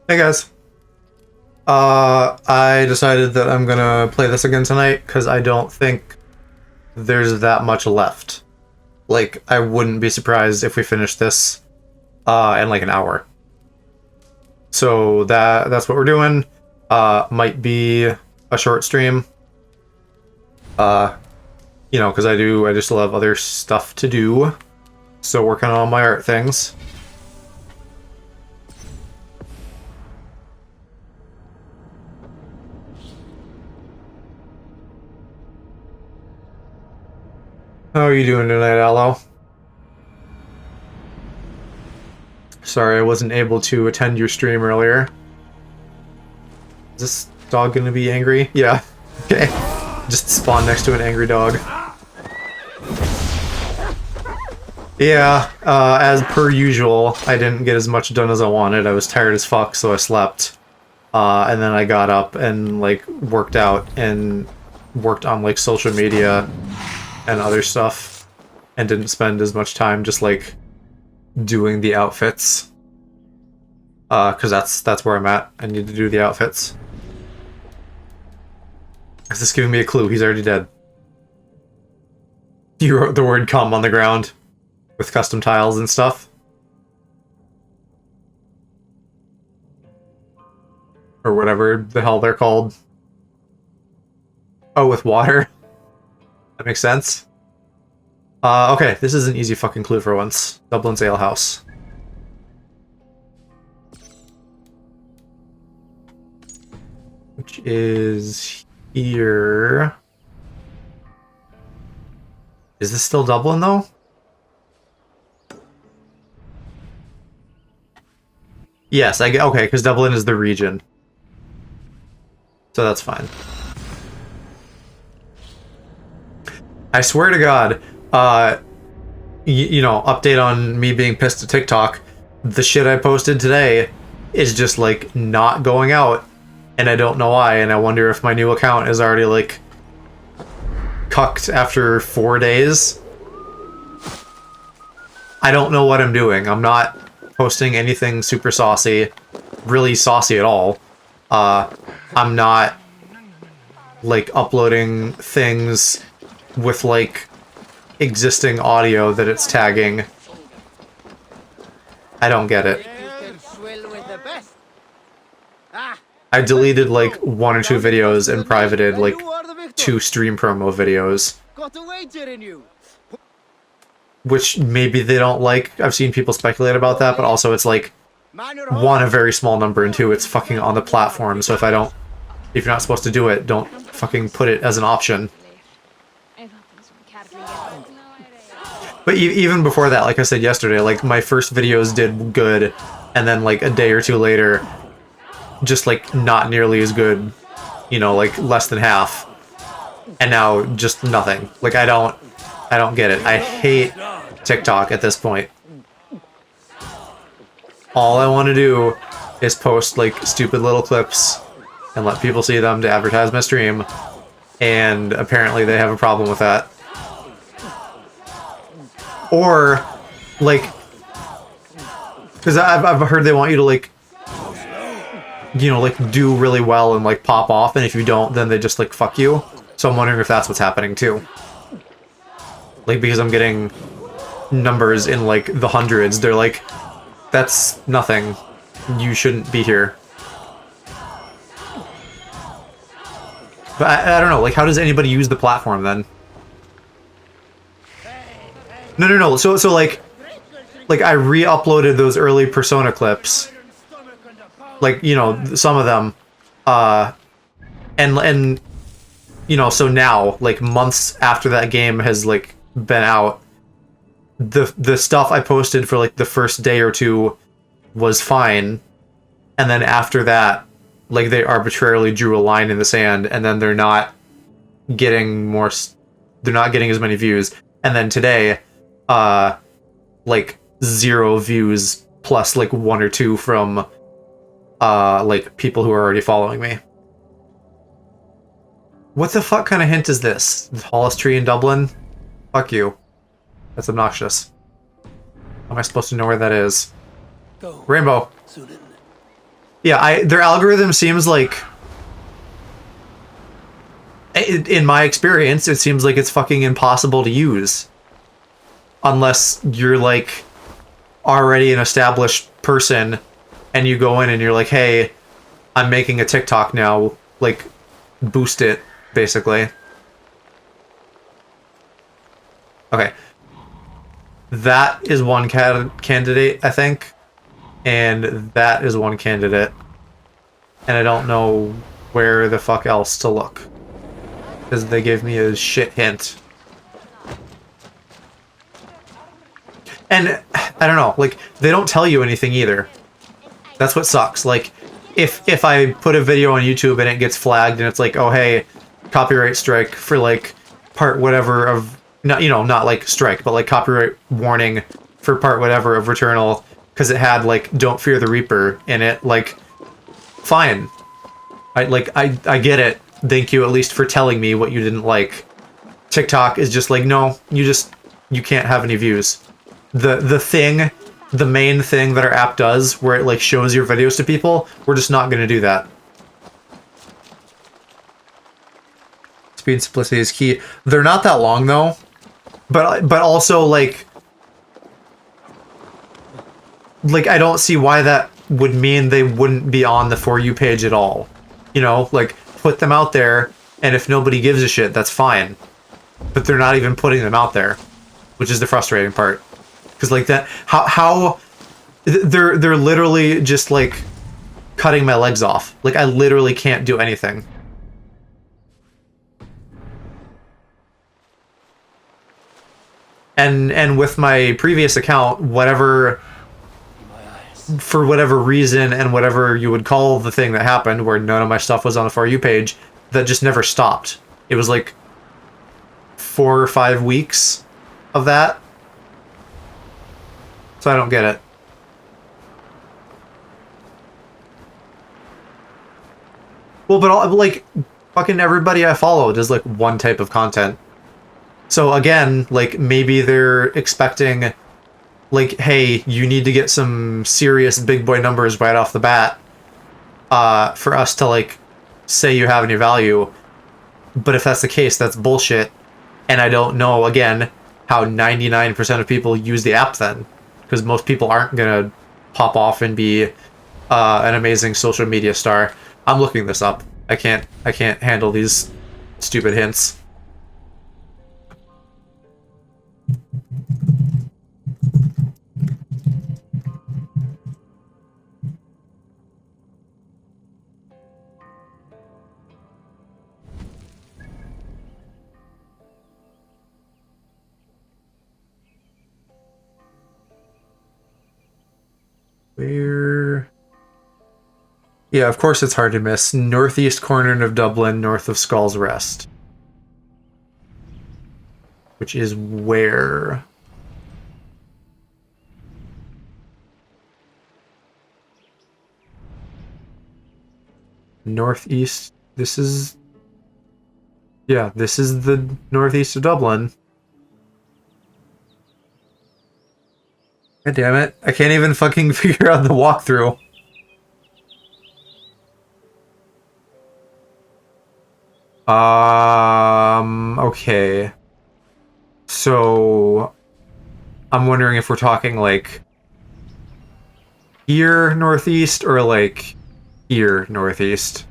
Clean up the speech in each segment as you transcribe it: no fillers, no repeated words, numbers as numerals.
Hey guys. I decided that I'm gonna play this again tonight because I don't think there's that much left. Like, I wouldn't be surprised if we finish this in like an hour. So that's what we're doing. Might be a short stream. Because I just still have other stuff to do. So working on my art things. How are you doing tonight, Aloe? Sorry, I wasn't able to attend your stream earlier. Is this dog gonna be angry? Yeah. Okay. Just spawn next to an angry dog. Yeah, as per usual, I didn't get as much done as I wanted. I was tired as fuck, so I slept. And then I got up and, like, worked out and worked on, like, social media and other stuff, and didn't spend as much time just, like, doing the outfits. Because that's where I'm at. I need to do the outfits. Is this giving me a clue? He's already dead. You wrote the word "cum" on the ground with custom tiles and stuff. Or whatever the hell they're called. Oh, with water? That makes sense. Okay, this is an easy fucking clue for once. Dublin's Ale House. Which is here. Is this still Dublin, though? Yes, I get. Okay, because Dublin is the region. So that's fine. I swear to God, update on me being pissed at TikTok. The shit I posted today is just, like, not going out, and I don't know why, and I wonder if my new account is already, like, cucked after 4 days. I don't know what I'm doing. I'm not posting anything super saucy, really saucy at all. I'm not, like, uploading things with, like, existing audio that it's tagging. I don't get it. I deleted, like, 1 or 2 videos and privated, like, 2 stream promo videos. Which maybe they don't like. I've seen people speculate about that, but also it's, like, 1, a very small number, and 2, it's fucking on the platform, so if you're not supposed to do it, don't fucking put it as an option. But even before that, like I said yesterday, like, my first videos did good, and then, like, a day or 2 later, just, like, not nearly as good, like, less than half. And now, just nothing. Like, I don't get it. I hate TikTok at this point. All I want to do is post, like, stupid little clips and let people see them to advertise my stream, and apparently they have a problem with that. Or, like, because I've heard they want you to, like, like, do really well and, like, pop off, and if you don't, then they just, like, fuck you. So I'm wondering if that's what's happening, too. Like, because I'm getting numbers in, like, the hundreds, they're like, that's nothing. You shouldn't be here. But I don't know, like, how does anybody use the platform, then? No. So like, I re-uploaded those early Persona clips. Like, some of them. And so now, like, months after that game has, like, been out, the stuff I posted for, like, the first day or 2 was fine, and then after that, like, they arbitrarily drew a line in the sand, and then they're not getting as many views. And then today, like, 0 views plus, like, 1 or 2 from like, people who are already following me. What the fuck kind of hint is this? The tallest tree in Dublin? Fuck you. That's obnoxious. How am I supposed to know where that is? Rainbow. Yeah, their algorithm seems like, in my experience, it seems like it's fucking impossible to use. Unless you're like already an established person and you go in and you're like, hey, I'm making a TikTok now, like, boost it, basically. Okay. That is one candidate, I think. And that is one candidate. And I don't know where the fuck else to look. Because they gave me a shit hint. And, I don't know, like, they don't tell you anything either. That's what sucks. Like, if I put a video on YouTube and it gets flagged and it's like, oh hey, copyright strike for like part whatever of, not, you know, not like strike, but like copyright warning for part whatever of Returnal because it had like Don't Fear the Reaper in it, like, fine. I get it. Thank you at least for telling me what you didn't like. TikTok is just like, no, you can't have any views. The main thing that our app does, where it like shows your videos to people, we're just not going to do that. Speed and simplicity is key. They're not that long though, but also like I don't see why that would mean they wouldn't be on the For You page at all. You know, like, put them out there, and if nobody gives a shit, that's fine. But they're not even putting them out there, which is the frustrating part. Because like that, how they're literally just like cutting my legs off. Like, I literally can't do anything. And with my previous account, whatever, for whatever reason and whatever you would call the thing that happened where none of my stuff was on the For You page, that just never stopped. It was like 4 or 5 weeks of that. So I don't get it. Well, but like, fucking everybody I follow does like one type of content. So again, like, maybe they're expecting, like, hey, you need to get some serious big boy numbers right off the bat for us to, like, say you have any value. But if that's the case, that's bullshit. And I don't know, again, how 99% of people use the app then. Because most people aren't going to pop off and be an amazing social media star. I'm looking this up. I can't handle these stupid hints. Where? Yeah, of course it's hard to miss. Northeast corner of Dublin, north of Skull's Rest. Which is where? Northeast. This is... Yeah, this is the northeast of Dublin. God damn it. I can't even fucking figure out the walkthrough. Okay. So, I'm wondering if we're talking, like, here northeast or, like, here northeast.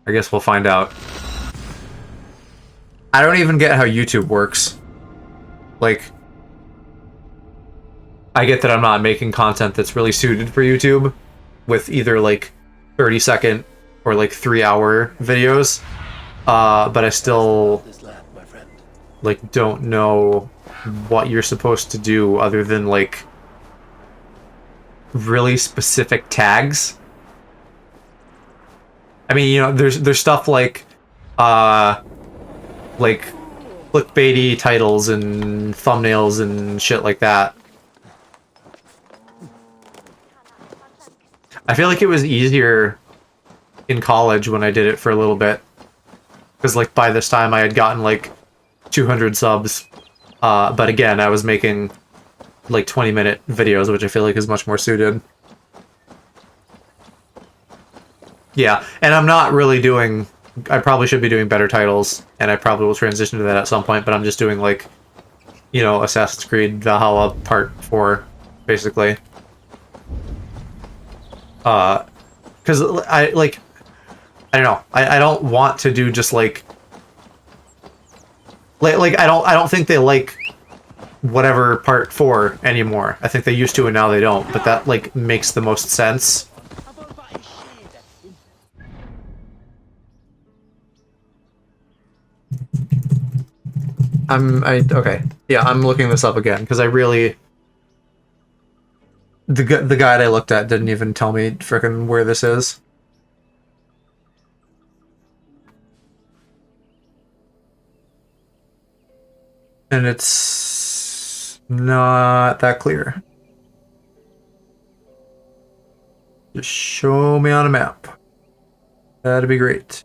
I guess we'll find out. I don't even get how YouTube works. Like, I get that I'm not making content that's really suited for YouTube with either, like, 30-second or, like, 3-hour videos. But I still, like, don't know what you're supposed to do other than, like, really specific tags. I mean, you know, there's stuff like clickbaity titles and thumbnails and shit like that. I feel like it was easier in college when I did it for a little bit. Because, like, by this time I had gotten, like, 200 subs. But again, I was making, like, 20-minute videos, which I feel like is much more suited. Yeah, and I'm not really doing... I probably should be doing better titles, and I probably will transition to that at some point, but I'm just doing, like, you know, Assassin's Creed Valhalla Part 4, basically. Because I don't know. I don't want to do just, like, I don't think they like whatever Part 4 anymore. I think they used to and now they don't, but that, like, makes the most sense. Okay. Yeah, I'm looking this up again, because I really... The guide I looked at didn't even tell me frickin' where this is. And it's... not that clear. Just show me on a map. That'd be great.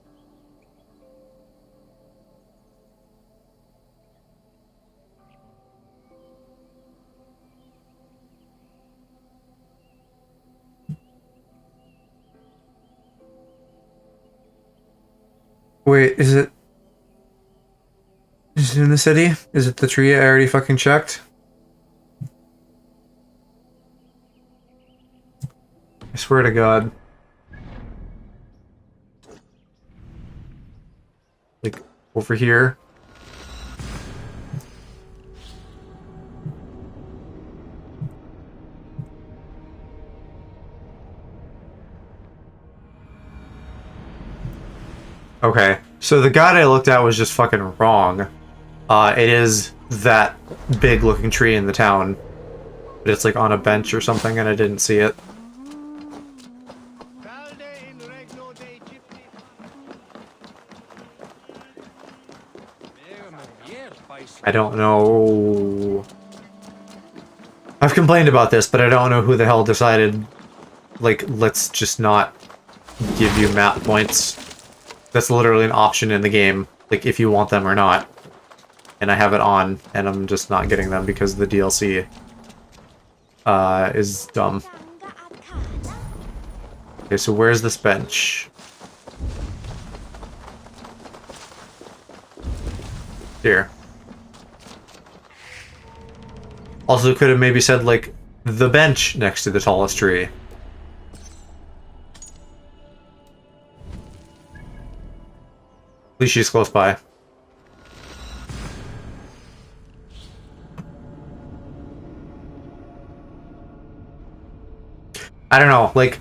Wait, is it in the city? Is it the tree I already fucking checked? I swear to God. Like, over here. Okay, so the guide I looked at was just fucking wrong. It is that big looking tree in the town. But it's like on a bench or something and I didn't see it. I don't know. I've complained about this, but I don't know who the hell decided, like, let's just not give you map points. That's literally an option in the game, like, if you want them or not. And I have it on, and I'm just not getting them because the DLC is dumb. Okay, so where's this bench? Here. Also could have maybe said, like, the bench next to the tallest tree. At least she's close by. I don't know, like,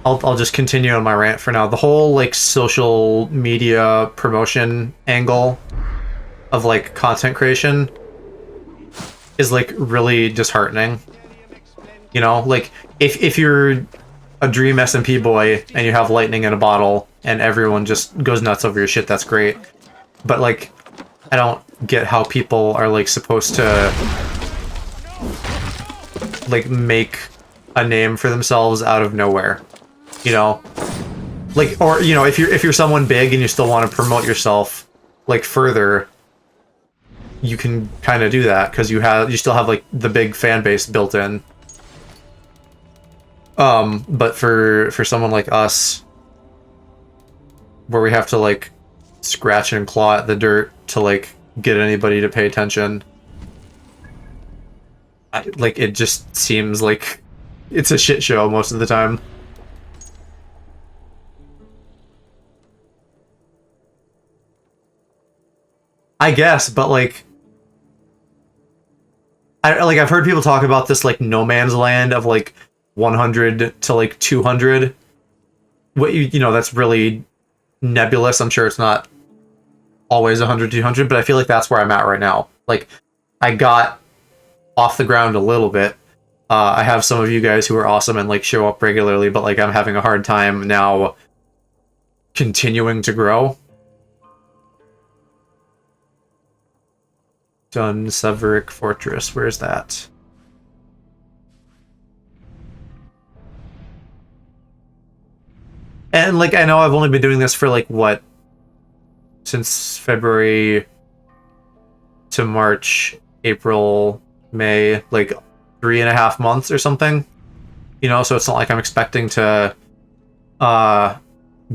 I'll just continue on my rant for now. The whole, like, social media promotion angle of, like, content creation is, like, really disheartening. You know, like, if you're a Dream SMP boy and you have lightning in a bottle and everyone just goes nuts over your shit, that's great. But, like, I don't get how people are, like, supposed to, like, make a name for themselves out of nowhere. You know? Like, or, you know, if you're someone big and you still want to promote yourself, like, further, you can kind of do that, because you still have, like, the big fan base built in. But for someone like us, where we have to, like, scratch and claw at the dirt to, like, get anybody to pay attention, like, it just seems like it's a shit show most of the time. I guess, but, like, I've heard people talk about this, like, no man's land of, like, 100 to, like, 200. What you know, that's really nebulous. I'm sure it's not always 100 to 200, but I feel like that's where I'm at right now. Like, I got off the ground a little bit. I have some of you guys who are awesome and, like, show up regularly, but, like, I'm having a hard time now continuing to grow. Dun Severick Fortress, where's that? And, like, I know I've only been doing this for, like, what? Since February to March, April, May, like, 3.5 months or something. You know, so it's not like I'm expecting to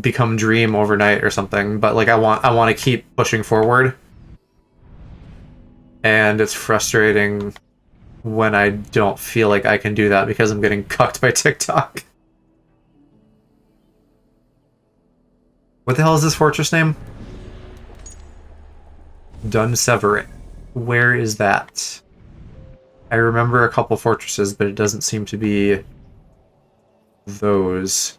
become Dream overnight or something, but like I want to keep pushing forward. And it's frustrating when I don't feel like I can do that because I'm getting cucked by TikTok. What the hell is this fortress name? Dunseverin. Where is that? I remember a couple fortresses, but it doesn't seem to be those.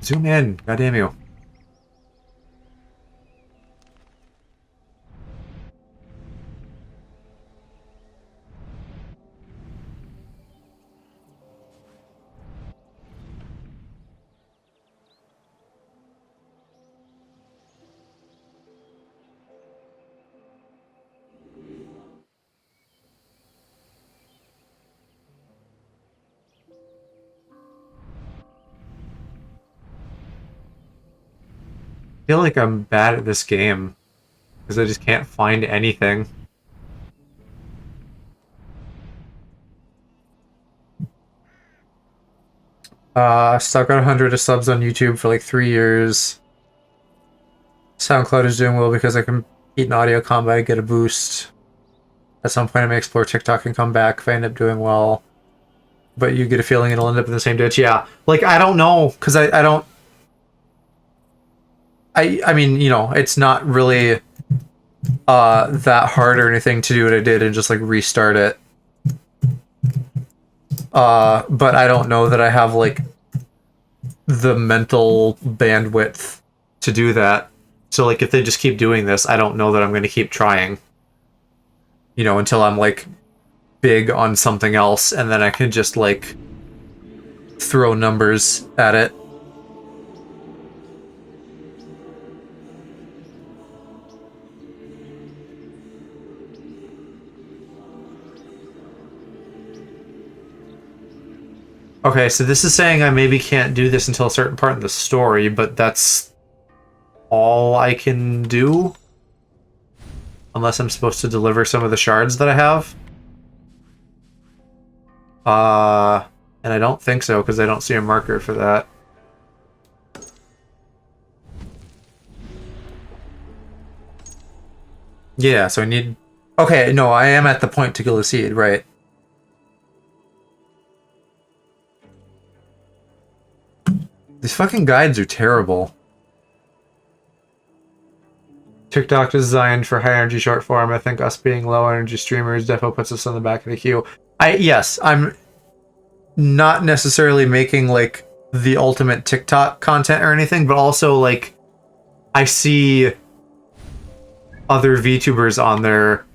Zoom in, goddamn you. I feel like I'm bad at this game because I just can't find anything. Stuck at 100 subs on YouTube for like 3 years. SoundCloud is doing well because I compete in audio combat, get a boost. At some point I may explore TikTok and come back if I end up doing well. But you get a feeling it'll end up in the same ditch. Yeah. Like, I don't know, because I don't... I mean, you know, it's not really that hard or anything to do what I did and just, like, restart it. But I don't know that I have, like, the mental bandwidth to do that. So, like, if they just keep doing this, I don't know that I'm going to keep trying. You know, until I'm, like, big on something else, and then I can just, like, throw numbers at it. Okay, so this is saying I maybe can't do this until a certain part in the story, but that's all I can do? Unless I'm supposed to deliver some of the shards that I have? And I don't think so, because I don't see a marker for that. Yeah, so I need... Okay, no, I am at the point to kill the seed, right. These fucking guides are terrible. TikTok is designed for high energy short form. I think us being low energy streamers definitely puts us on the back of the queue. Yes, I'm not necessarily making like the ultimate TikTok content or anything, but also like I see other VTubers on there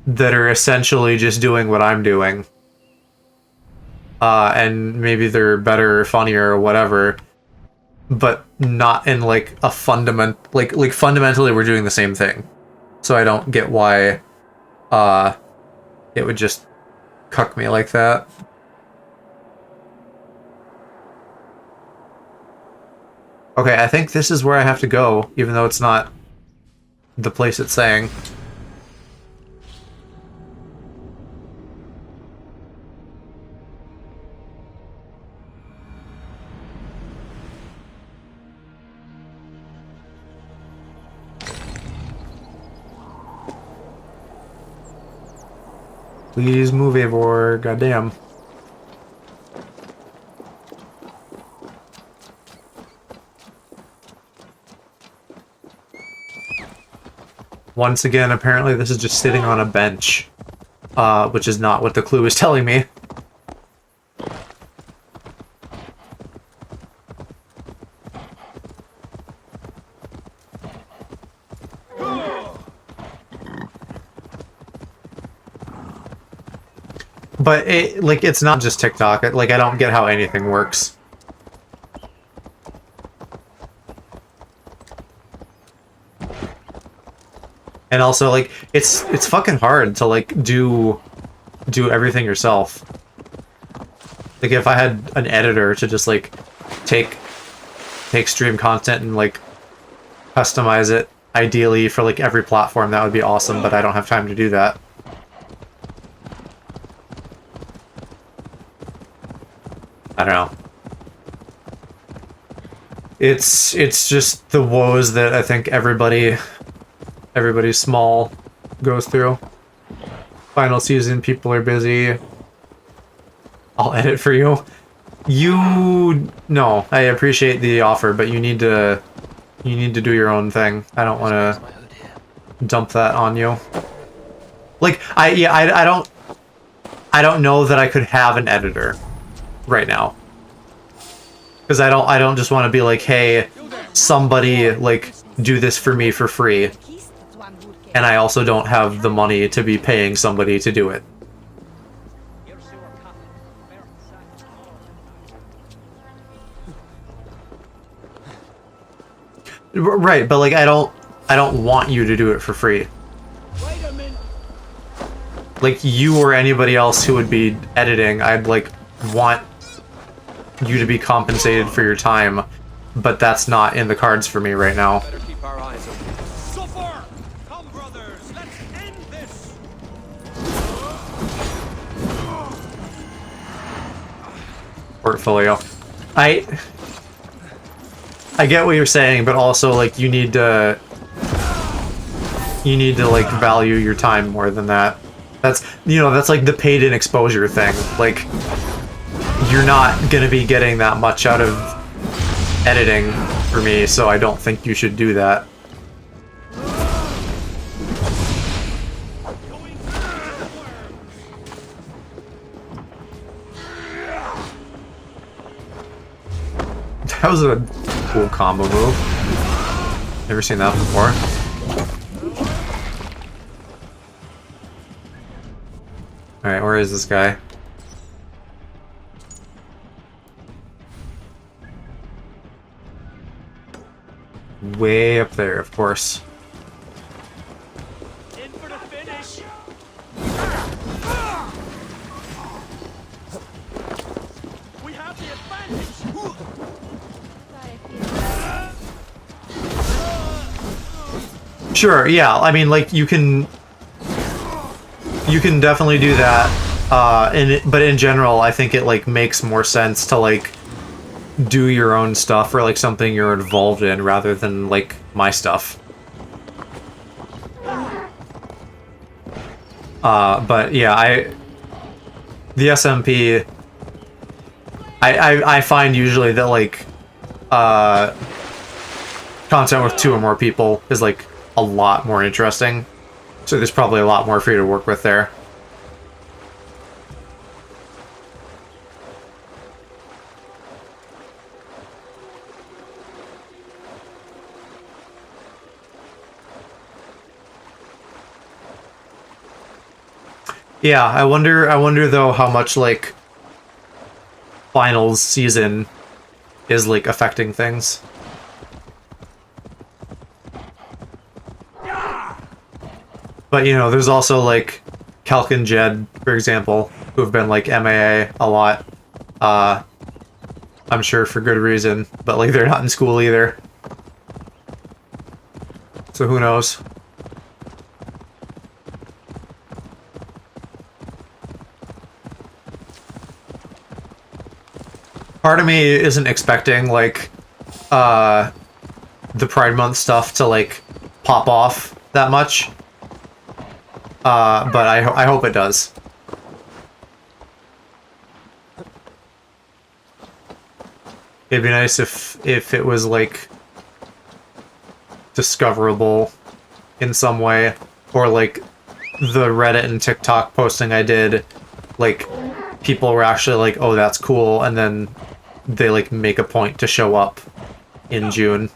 that are essentially just doing what I'm doing. And maybe they're better or funnier or whatever, but not in like a like fundamentally we're doing the same thing. So I don't get why it would just cuck me like that. Okay, I think this is where I have to go, even though it's not the place it's saying. Please move, Eivor. Goddamn. Once again, apparently this is just sitting on a bench, which is not what the clue is telling me. But it's not just TikTok. Like, I don't get how anything works. And also, like, it's fucking hard to like do everything yourself. Like, if I had an editor to just like take stream content and like customize it ideally for like every platform, that would be awesome, but I don't have time to do that. I don't know. It's just the woes that I think everybody small goes through. Final season, people are busy. I'll edit for you. No, I appreciate the offer, but you need to do your own thing. I don't want to dump that on you. Like, I don't know that I could have an editor right now. Because I don't just want to be like, hey, somebody, like, do this for me for free. And I also don't have the money to be paying somebody to do it. Right, but like I don't want you to do it for free. Like you or anybody else who would be editing, I'd like want you to be compensated for your time, but that's not in the cards for me right now. Better keep our eyes open. So far, come brothers, let's end this. Portfolio. I get what you're saying, but also like you need to like value your time more than that. That's that's like the paid in exposure thing. Like you're not gonna be getting that much out of editing for me, so I don't think you should do that. That was a cool combo move. Never seen that before. Alright, where is this guy? Way up there, of course. In for the finish. We have the advantage. Sure, yeah. I mean, like you can definitely do that. But in general, I think it like makes more sense to like do your own stuff or like something you're involved in rather than like my stuff. But yeah, the SMP, I find usually that like content with 2 or more people is like a lot more interesting. So there's probably a lot more for you to work with there. Yeah, I wonder though how much like finals season is like affecting things. But there's also like Calc and Jed, for example, who have been like MAA a lot. I'm sure for good reason, but like they're not in school either. So who knows? Part of me isn't expecting like the Pride Month stuff to like pop off that much. But I hope it does. It'd be nice if it was like discoverable in some way, or like the Reddit and TikTok posting I did, like people were actually like, oh, that's cool, and then they like make a point to show up in June.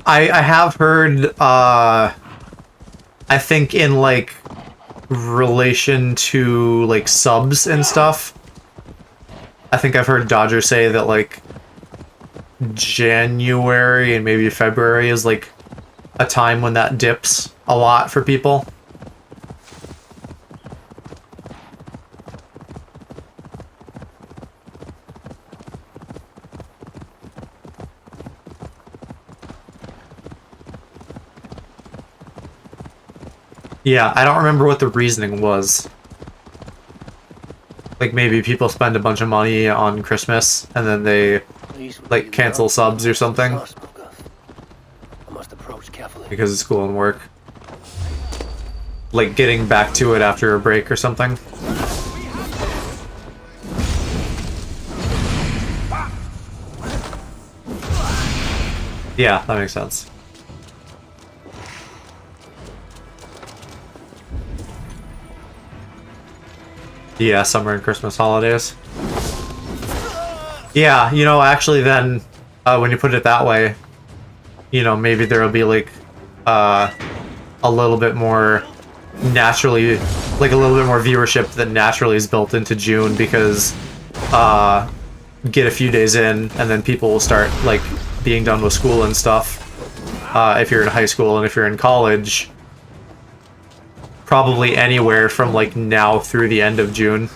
I have heard, I think in like relation to like subs and stuff, I think I've heard Dodger say that like January and maybe February is like a time when that dips a lot for people. Yeah, I don't remember what the reasoning was. Like, maybe people spend a bunch of money on Christmas, and then they, like, cancel subs or something. I must approach carefully. Because of school and work. Like, getting back to it after a break or something. Yeah, that makes sense. Yeah, summer and Christmas holidays. Yeah, you know, actually then, when you put it that way, you know, maybe there'll be, like, a little bit more naturally, like, a little bit more viewership that naturally is built into June because, get a few days in, and then people will start, like, being done with school and stuff. If you're in high school and if you're in college, probably anywhere from, like, now through the end of June.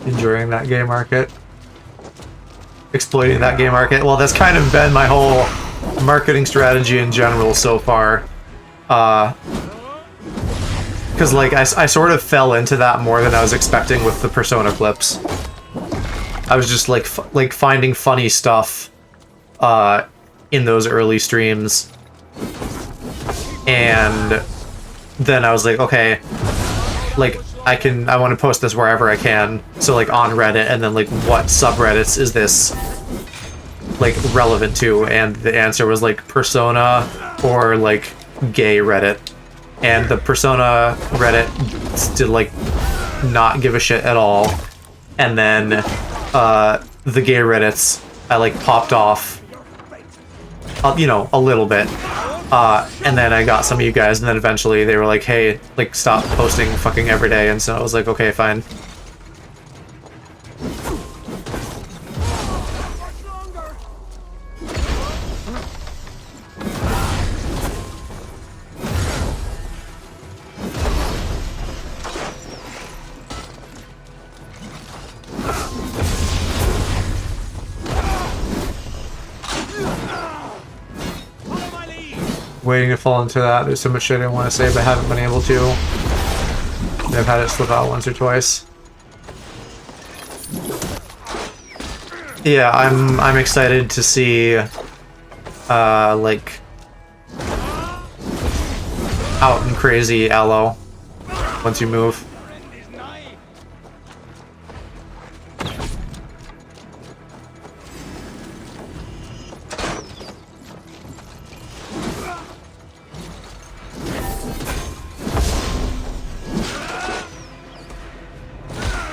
Enjoying that gay market. Exploiting that gay market. Well, that's kind of been my whole marketing strategy in general so far. Because, like, I sort of fell into that more than I was expecting with the Persona clips. I was just, like, finding funny stuff in those early streams. And then I was like, okay, like, I want to post this wherever I can. So, like, on Reddit, and then, like, what subreddits is this, like, relevant to? And the answer was, like, Persona or, like, gay Reddit. And the Persona Reddit did, like, not give a shit at all. And then, the gay Reddits, I, like, popped off, you know, a little bit. And then I got some of you guys, and then eventually they were like, hey, like, stop posting fucking every day, and so I was like, okay, fine. Waiting to fall into that. There's so much shit I want to say, but haven't been able to. I've had it slip out once or twice. Yeah, I'm excited to see, like, out and crazy Aloe once you move.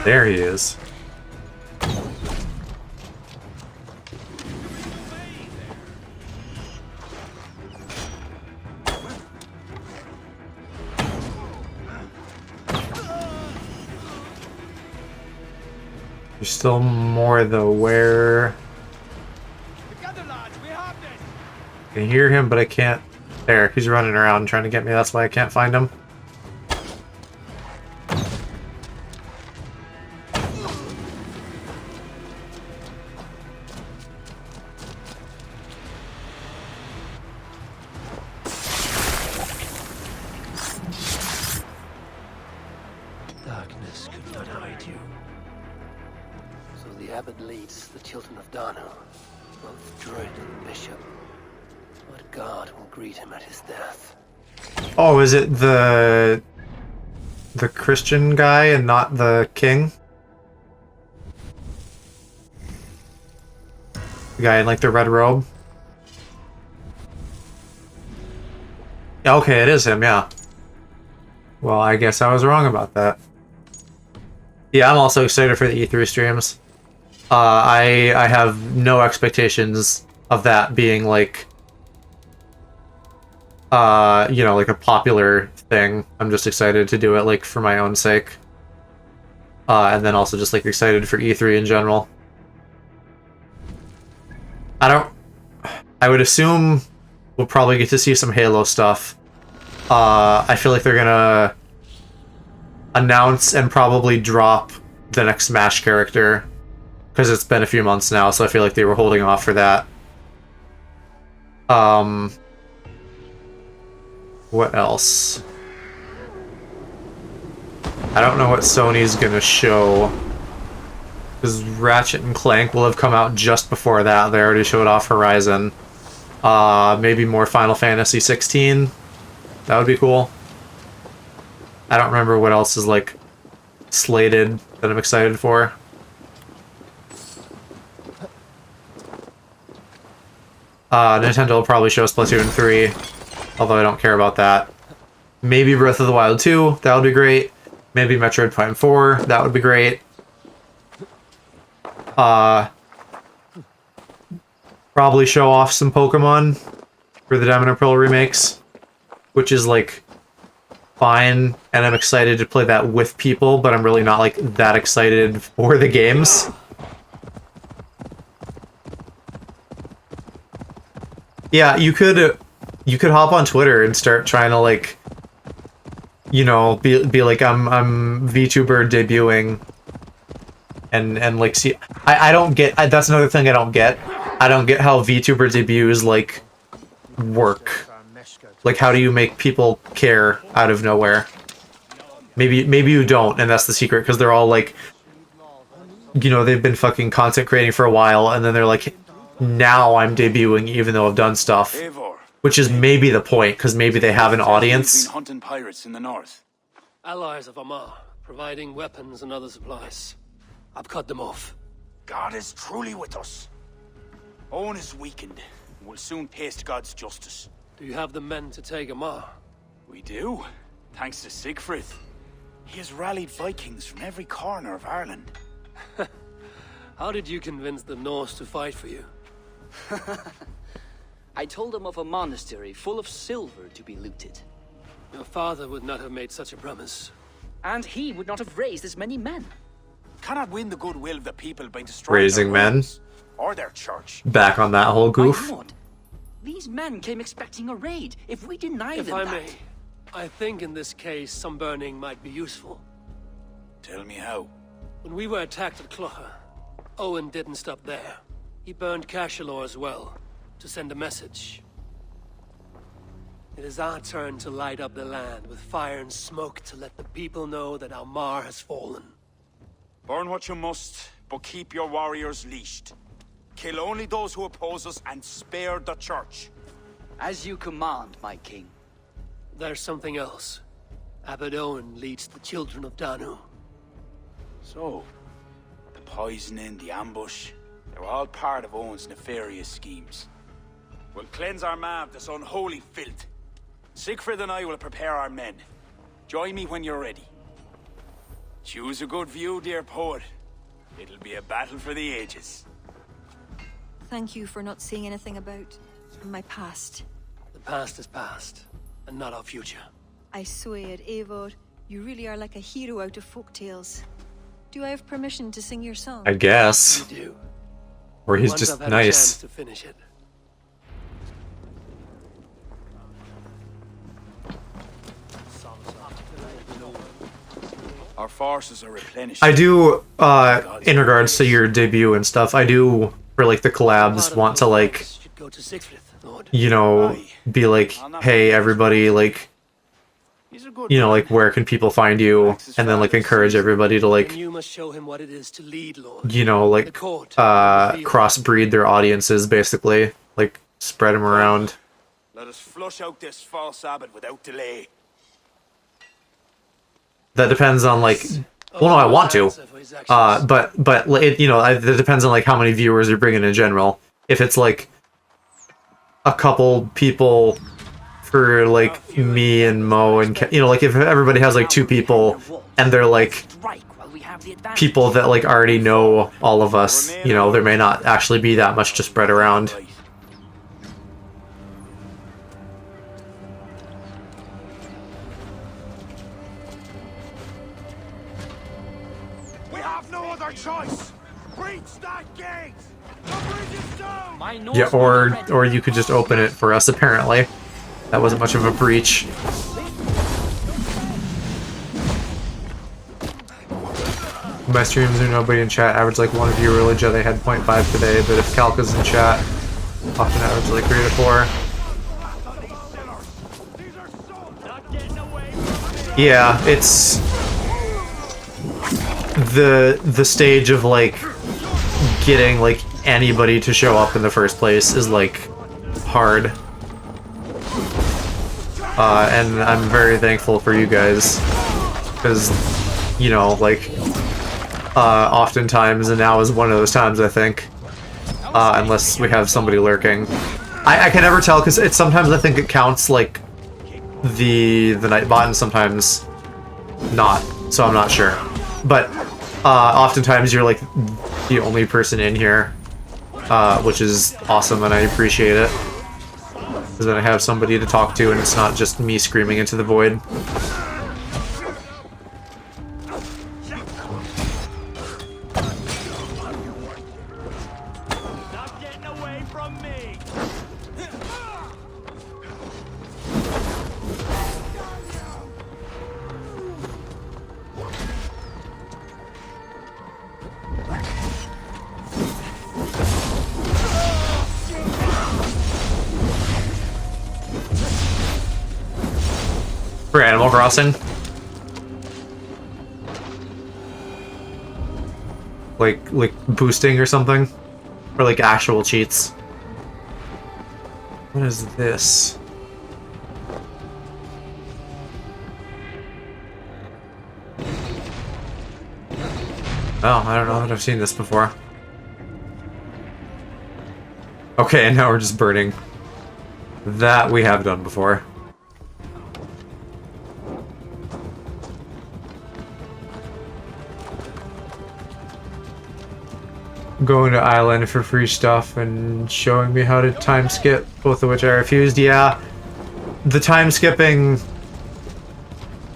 There he is. There's still more though. Where? Together, lads, we have this. I can hear him, but I can't. There, he's running around trying to get me. That's why I can't find him. Darkness could not hide you. So the abbot leads the children of Danu, both druid and bishop. What god will greet him at his death? Oh, is it the Christian guy and not the king? The guy in, like, the red robe? Okay, it is him, yeah. Well, I guess I was wrong about that. Yeah, I'm also excited for the E3 streams. I have no expectations of that being, like, you know, like a popular thing. I'm just excited to do it, like, for my own sake. And then also just, like, excited for E3 in general. I would assume we'll probably get to see some Halo stuff. I feel like they're gonna announce and probably drop the next Smash character, because it's been a few months now, so I feel like they were holding off for that. What else? I don't know what Sony's gonna show, because Ratchet and Clank will have come out just before that. They already showed off Horizon. Maybe more Final Fantasy 16. That would be cool. I don't remember what else is like slated that I'm excited for. Nintendo will probably show Splatoon 3, although I don't care about that. Maybe Breath of the Wild 2, that would be great. Maybe Metroid Prime 4, that would be great. Probably show off some Pokemon for the Diamond and Pearl remakes, which is like fine, and I'm excited to play that with people, but I'm really not like that excited for the games. Yeah, you could hop on Twitter and start trying to like, you know, be like I'm VTuber debuting, and like see, I don't get, that's another thing I don't get. I don't get how VTuber debuts like work. Like, how do you make people care out of nowhere? Maybe you don't, and that's the secret, because they're all like, you know, they've been fucking content creating for a while, and then they're like, now I'm debuting even though I've done stuff. Which is maybe the point, because maybe they have an audience. Hunting pirates in the north. Allies of Amar, providing weapons and other supplies. I've cut them off. God is truly with us. Owen is weakened, and will soon taste God's justice. Do you have the men to take Amar? We do, thanks to Siegfried. He has rallied Vikings from every corner of Ireland. How did you convince the Norse to fight for you? I told them of a monastery full of silver to be looted. Your father would not have made such a promise. And he would not have raised as many men. Cannot win the goodwill of the people by destroying Raising their men. homes or their church. Back on that whole goof. My lord, these men came expecting a raid. If we deny If them I that... may, I think in this case some burning might be useful. Tell me how. When we were attacked at Clougha, Owen didn't stop there. He burned Cashelor as well, to send a message. It is our turn to light up the land with fire and smoke to let the people know that Almar has fallen. Burn what you must, but keep your warriors leashed. Kill only those who oppose us and spare the church. As you command, my king. There's something else. Abbot Owen leads the children of Danu. So, the poisoning, the ambush, they were all part of Owen's nefarious schemes. We'll cleanse our maw of this unholy filth. Siegfried and I will prepare our men. Join me when you're ready. Choose a good view, dear poet. It'll be a battle for the ages. Thank you for not saying anything about my past. The past is past, and not our future. I swear, Eivor, you really are like a hero out of folktales. Do I have permission to sing your song? I guess. You do. Or he's Once just I've had a chance nice. to finish it. Our forces are replenished. I do, in regards to your debut and stuff, I do, for like the collabs, want to like, Should go to Siegfried, Lord. you know, be like, hey everybody, like, He's a good you know, man. like, where can people find you? And then like encourage everybody to And like, you must show him what it is to lead, Lord. you know, The like, court. the field. crossbreed their audiences, basically. Like, spread them around. Let us flush out this false abbot without delay. That depends on like, well, no, I want to. Answer for his actions. But it, you know, it depends on like how many viewers you're bringing in general. If it's like a couple people for like me and Mo and you know, like if everybody has like 2 people and they're like Strike while we have the advantage. people that like already know all of us, you know, there may not actually be that much to spread around. Right. We have no other choice. Breach that gate. The bridge is down. My Yeah, or you could just open it for us. Apparently, that wasn't much of a breach. My streams are nobody in chat. Average like 1 viewer. Legit, I had 0.5 today, but if Calca's in chat, often average like 3 to 4. Yeah, it's the stage of like getting like anybody to show up in the first place is like hard. And I'm very thankful for you guys, because, you know, like, oftentimes, and now is one of those times, I think, unless we have somebody lurking. I can never tell, because sometimes I think it counts, like, the Nightbot, and sometimes not, so I'm not sure. But, oftentimes you're, like, the only person in here, which is awesome, and I appreciate it. Because then I have somebody to talk to, and it's not just me screaming into the void. Not getting away from me. For Animal Crossing? Like boosting or something? Or like actual cheats? What is this? Oh, I don't know that I've seen this before. Okay, and now we're just burning. That we have done before. Going to Island for free stuff and showing me how to time skip, both of which I refused. Yeah, the time skipping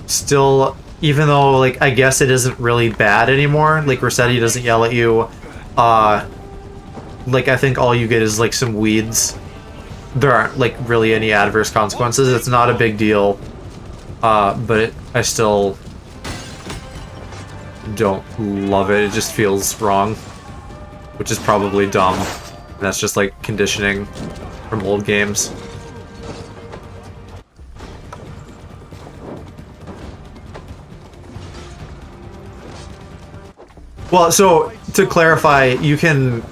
still, even though, like, I guess it isn't really bad anymore, like, Rossetti doesn't yell at you, like, I think all you get is, like, some weeds. There aren't, like, really any adverse consequences. It's not a big deal, but I still don't love it. It just feels wrong. Which is probably dumb. And that's just like conditioning from old games. Well, so to clarify, you can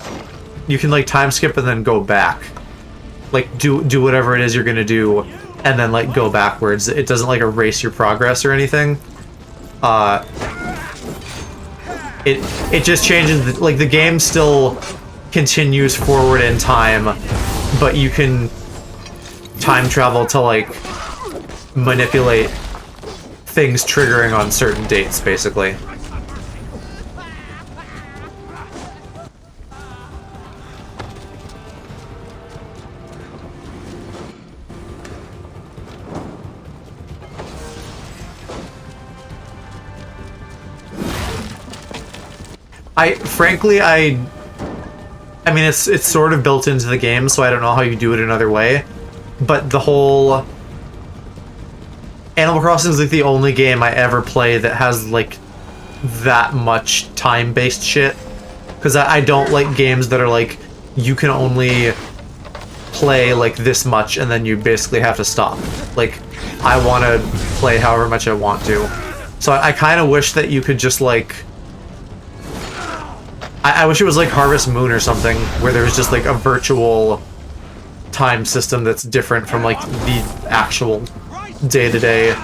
like time skip and then go back. Like do whatever it is you're gonna do and then like go backwards. It doesn't like erase your progress or anything. It just changes, like, the game still continues forward in time, but you can time travel to, like, manipulate things triggering on certain dates, basically. Frankly, I mean, it's sort of built into the game, so I don't know how you do it another way. But the whole Animal Crossing is like the only game I ever play that has like that much time-based shit. Because I don't like games that are like, you can only play like this much and then you basically have to stop. Like, I want to play however much I want to. So I kind of wish that you could just like... I wish it was like Harvest Moon or something, where there was just like a virtual time system that's different from like the actual day-to-day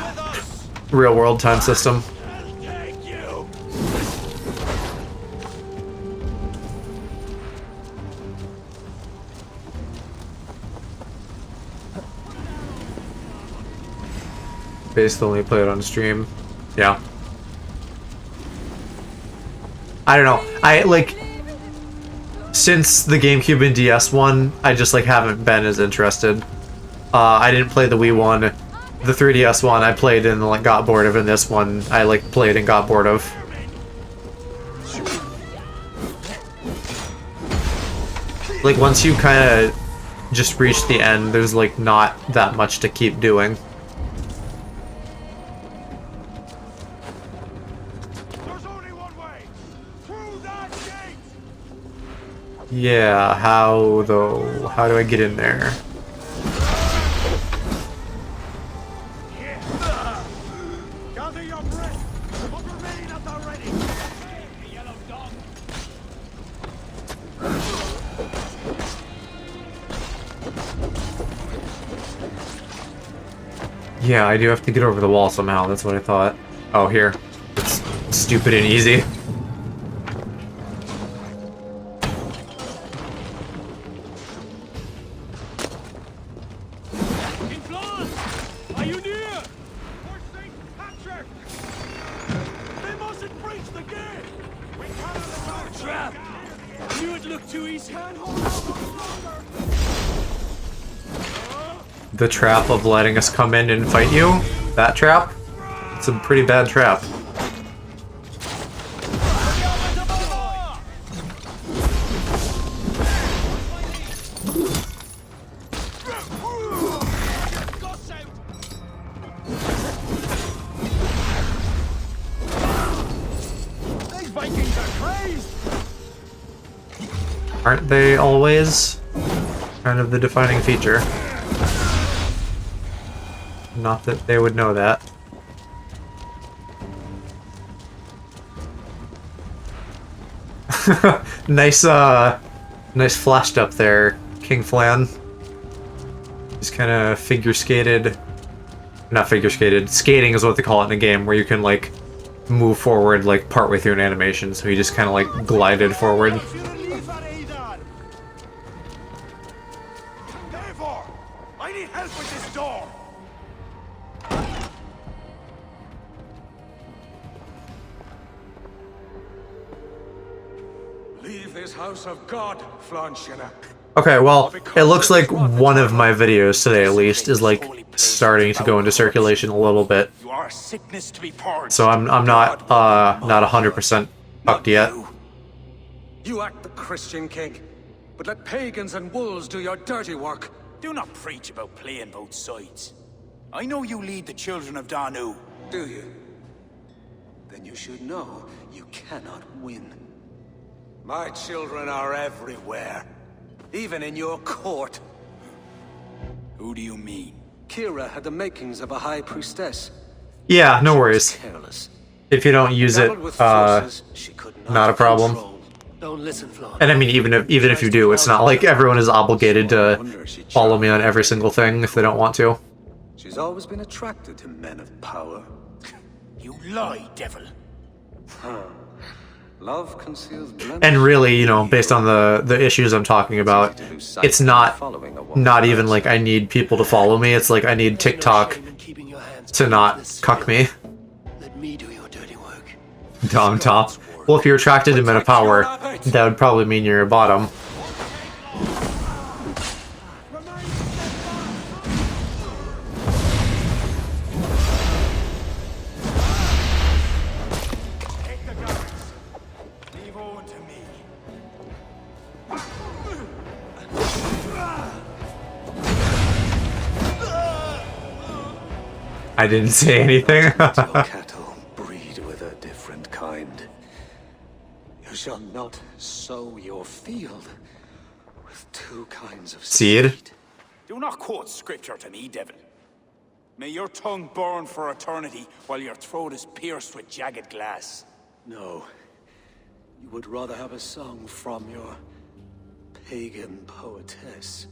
real-world time system. Basically only play it on stream. Yeah. I don't know. I, like, since the GameCube and DS one, I just, like, haven't been as interested. I didn't play the Wii one. The 3DS one I played and, like, got bored of, and this one I, like, played and got bored of. Like, once you kind of just reach the end, there's, like, not that much to keep doing. Yeah, how though? How do I get in there? Gather your breath. But remain at the ready. The yellow dog. Yeah, I do have to get over the wall somehow. That's what I thought. Oh, here. It's stupid and easy. In front! Are you near? For St. Patrick! They mustn't breach the gate! We cannot Trap! Knew it looked too easy. Can't hold out much longer! The trap of letting us come in and fight you? That trap? It's a pretty bad trap. These Vikings are crazed! Aren't they always? Kind of the defining feature. Not that they would know that. Nice, nice flashed up there, King Flan. He's kind of figure skated. Not figure skated. Skating is what they call it in a game, where you can, like, move forward, like, partway through an animation. So he just kind of, like, glided forward. Therefore, I need help with this door! Leave this house of God, Flanchina. Okay, well, it looks like one of my videos today, at least, is, like, starting to go into circulation a little bit. You are a sickness to be purged. So I'm not 100% fucked yet. You act the Christian king, but let pagans and wolves do your dirty work. Do not preach about playing both sides. I know you lead the children of Danu. Do you? Then you should know you cannot win. My children are everywhere, even in your court. Who do you mean? Kira had the makings of a high priestess. Yeah, no worries. Careless. If you don't use it, Dabbled with forces she could not a problem. control. Don't listen, Flan. And I mean, even if you do, it's not like everyone is obligated to follow me on every single thing if they don't want to. She's always been attracted to men of power. You lie, devil. Love conceals blemish. And really, you know, based on the issues I'm talking about, it's not even like I need people to follow me. It's like I need TikTok to not cuck me. Let me do your dirty work. Dom top. Well, if you're attracted to men of power, that would probably mean you're a bottom. Take the guards. Leave Owen to me. I didn't say anything. Your cattle breed with a different kind. You shall not sow your field with two kinds of Seed? Do not quote scripture to me, devil. May your tongue burn for eternity while your throat is pierced with jagged glass. No. You would rather have a song from your pagan poetess.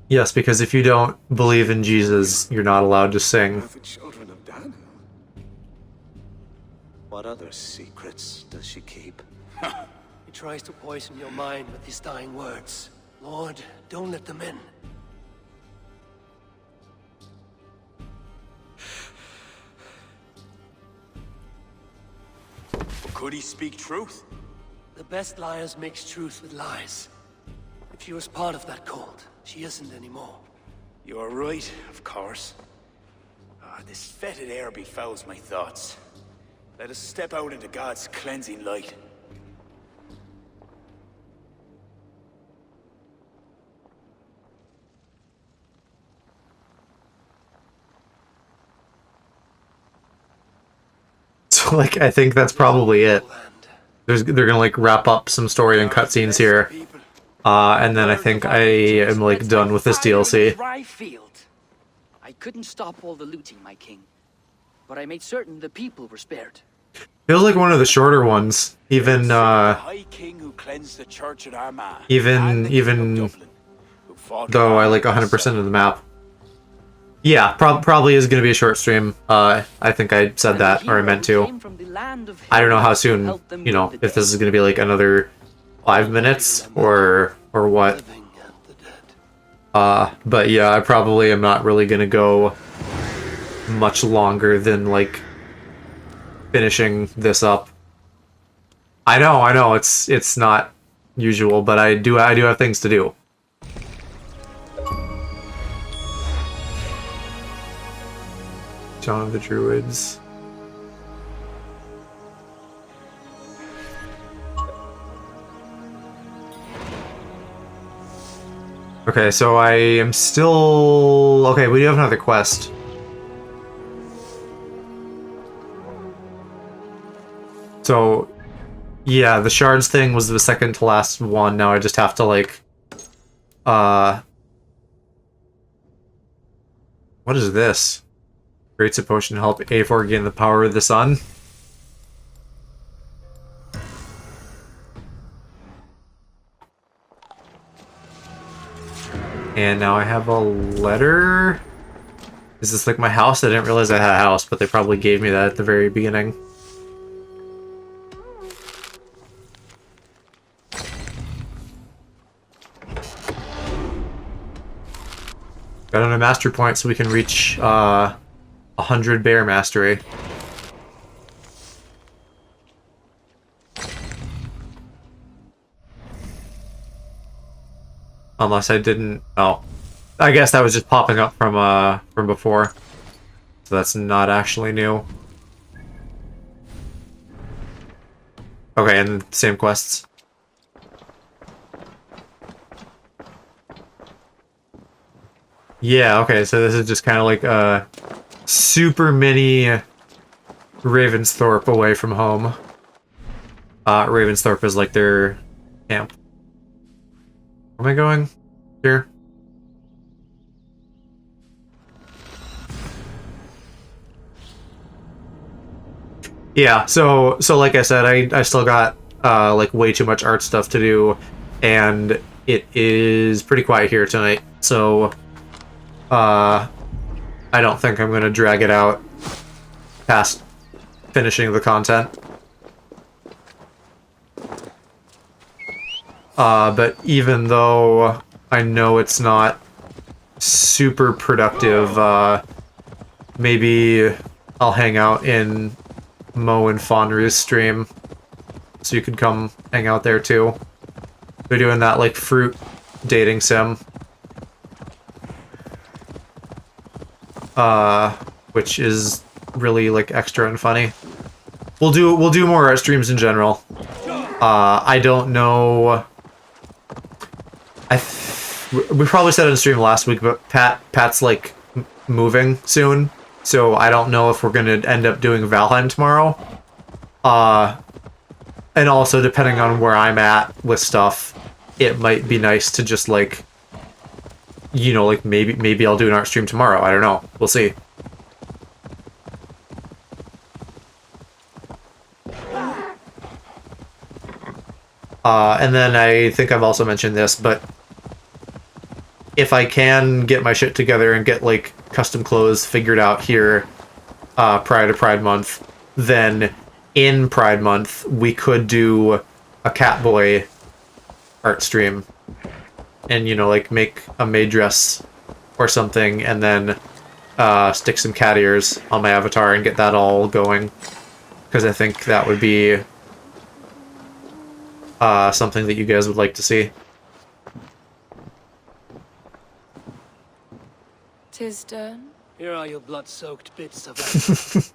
Yes, because if you don't believe in Jesus, you're not allowed to sing. The children of Danu. What other secrets does she keep? He tries to poison your mind with his dying words. Lord, don't let them in. Could he speak truth? The best liars mix truth with lies. If she was part of that cult, she isn't anymore. You are right, of course. This fetid air befouls my thoughts. Let us step out into God's cleansing light. So, like, I think that's probably it. Land. they're gonna like wrap up some story and cutscenes here, and then I think I am like done with this DLC. Dry field. I couldn't stop all the looting, my king, but I made certain the people were spared. Feels like one of the shorter ones, even High King who cleansed the church at Armagh, even and the King of Dublin, who fought though I in like Ireland 100% of the map. Yeah, probably is gonna be a short stream. I think I said that, or I meant to. I don't know how soon, you know, if this is gonna be like another 5 minutes or what. But yeah, I probably am not really gonna go much longer than like finishing this up. I know, it's not usual, but I do have things to do. Dawn of the Druids. Okay, so I am still... Okay, we do have another quest. So, yeah, the shards thing was the second to last one. Now I just have to, like... What is this? Creates a potion to help Eivor gain the power of the sun. And now I have a letter. Is this like my house? I didn't realize I had a house, but they probably gave me that at the very beginning. Got another mastery point so we can reach 100 bear mastery. Unless I didn't... Oh. I guess that was just popping up from before. So that's not actually new. Okay, and same quests. Yeah, okay, so this is just kind of like a super mini Ravensthorpe away from home. Ravensthorpe is like their camp. Where am I going? Here. Yeah, so like I said, I still got like way too much art stuff to do, and it is pretty quiet here tonight. So I don't think I'm gonna drag it out past finishing the content. But even though I know it's not super productive, maybe I'll hang out in Mo and Fonru's stream, so you could come hang out there too. They're doing that like fruit dating sim, which is really like extra and funny. We'll do more art streams in general. I don't know. We probably said it in stream last week, but Pat's like moving soon, so I don't know if we're gonna end up doing Valheim tomorrow. And also depending on where I'm at with stuff, it might be nice to just like, you know, like maybe I'll do an art stream tomorrow. I don't know. We'll see. And then I think I've also mentioned this, but if I can get my shit together and get like custom clothes figured out here prior to Pride Month, then in Pride Month we could do a Catboy art stream and, you know, like make a maid dress or something, and then stick some cat ears on my avatar and get that all going, because I think that would be something that you guys would like to see. Tis done. Here are your blood-soaked bits of it.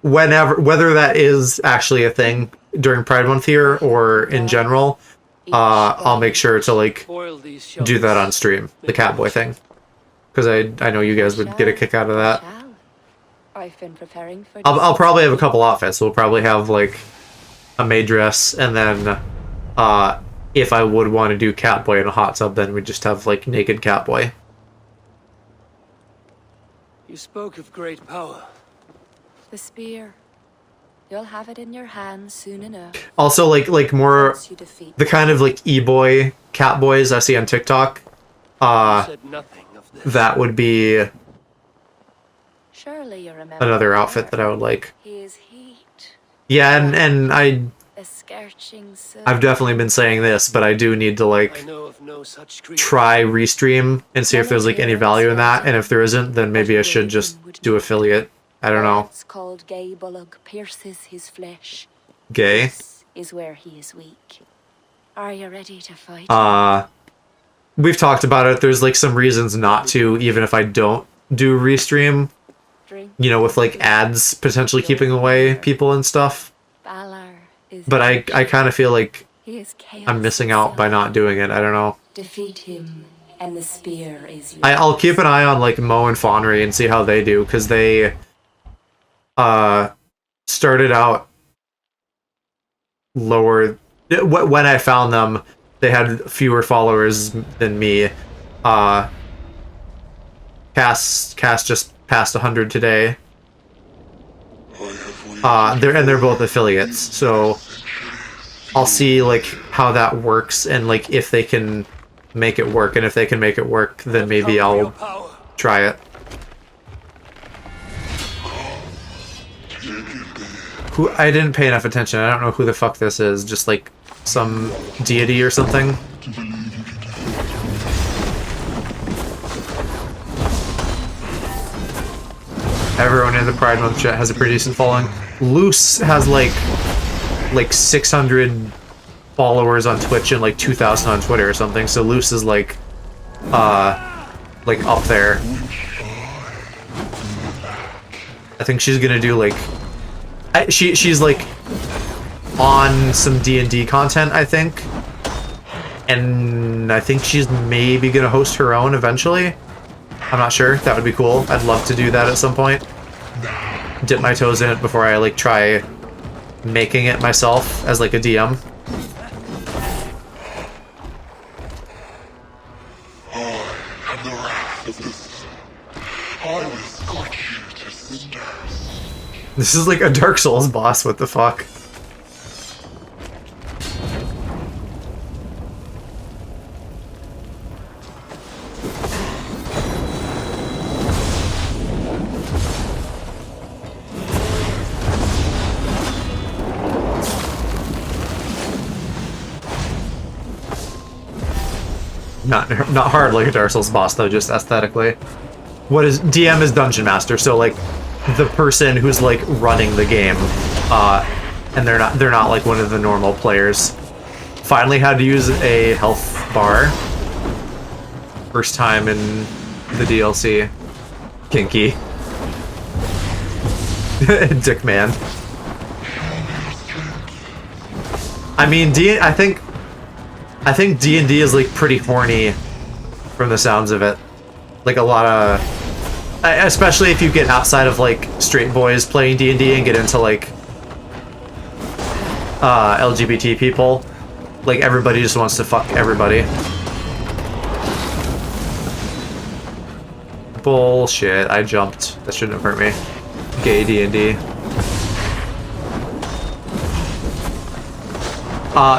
Whether that is actually a thing during Pride Month here or in general, I'll make sure to like do that on stream, the Catboy thing, because I know you guys would get a kick out of that. I've been preparing for I'll probably have a couple outfits. We'll probably have like a maid dress, and then if I would want to do Catboy in a hot tub, then we just have like naked Catboy. You spoke of great power. The spear. You'll have it in your hands soon enough. Also, like more Once you defeat the kind of like e-boy Catboys I see on TikTok. You said nothing of this. That would be Surely you remember another outfit that I would like. His heat. Yeah, and A scorching sun. I've definitely been saying this, but I do need to I like know of no such creature. try restream and see if there's like any value in that, and if there isn't, then maybe I should just do affiliate. I don't know. It's called Gay Bullock pierces his flesh. Gay. This is where he is weak. Are you ready to fight? We've talked about it. There's like some reasons not to, even if I don't do restream. Drink. You know, with like ads potentially keeping away people and stuff. Valor is. But I kind of feel like He is chaos I'm missing out by not doing it. I don't know. Defeat him, and the spear is yours. I'll keep an eye on like Mo and Fonry and see how they do, because they started out lower. When I found them, they had fewer followers than me. Cass just passed 100 today. They're both affiliates, so I'll see like how that works and like if they can make it work, and if they can make it work, then maybe I'll try it. Who I didn't pay enough attention. I don't know who the fuck this is. Just like some deity or something. Everyone in the Pride Month chat has a pretty decent following. Loose has like 600 followers on Twitch and like 2,000 on Twitter or something. So Loose is like up there. I think she's gonna do like she's like on some D&D content, I think, and I think she's maybe gonna host her own eventually. I'm not sure. That would be cool. I'd love to do that at some point. Dip my toes in it before I like try making it myself as like a DM. This is like a Dark Souls boss. What the fuck? Not hard like a Dark Souls boss though, just aesthetically. What is DM is Dungeon Master, so like the person who's like running the game, and they're not like one of the normal players. Finally had to use a health bar. First time in the DLC. Kinky. Dick man. I mean, I think D&D is like pretty horny from the sounds of it. Like a lot of, especially if you get outside of like straight boys playing D&D and get into like LGBT people. Like everybody just wants to fuck everybody. Bullshit, I jumped. That shouldn't have hurt me. Gay D&D.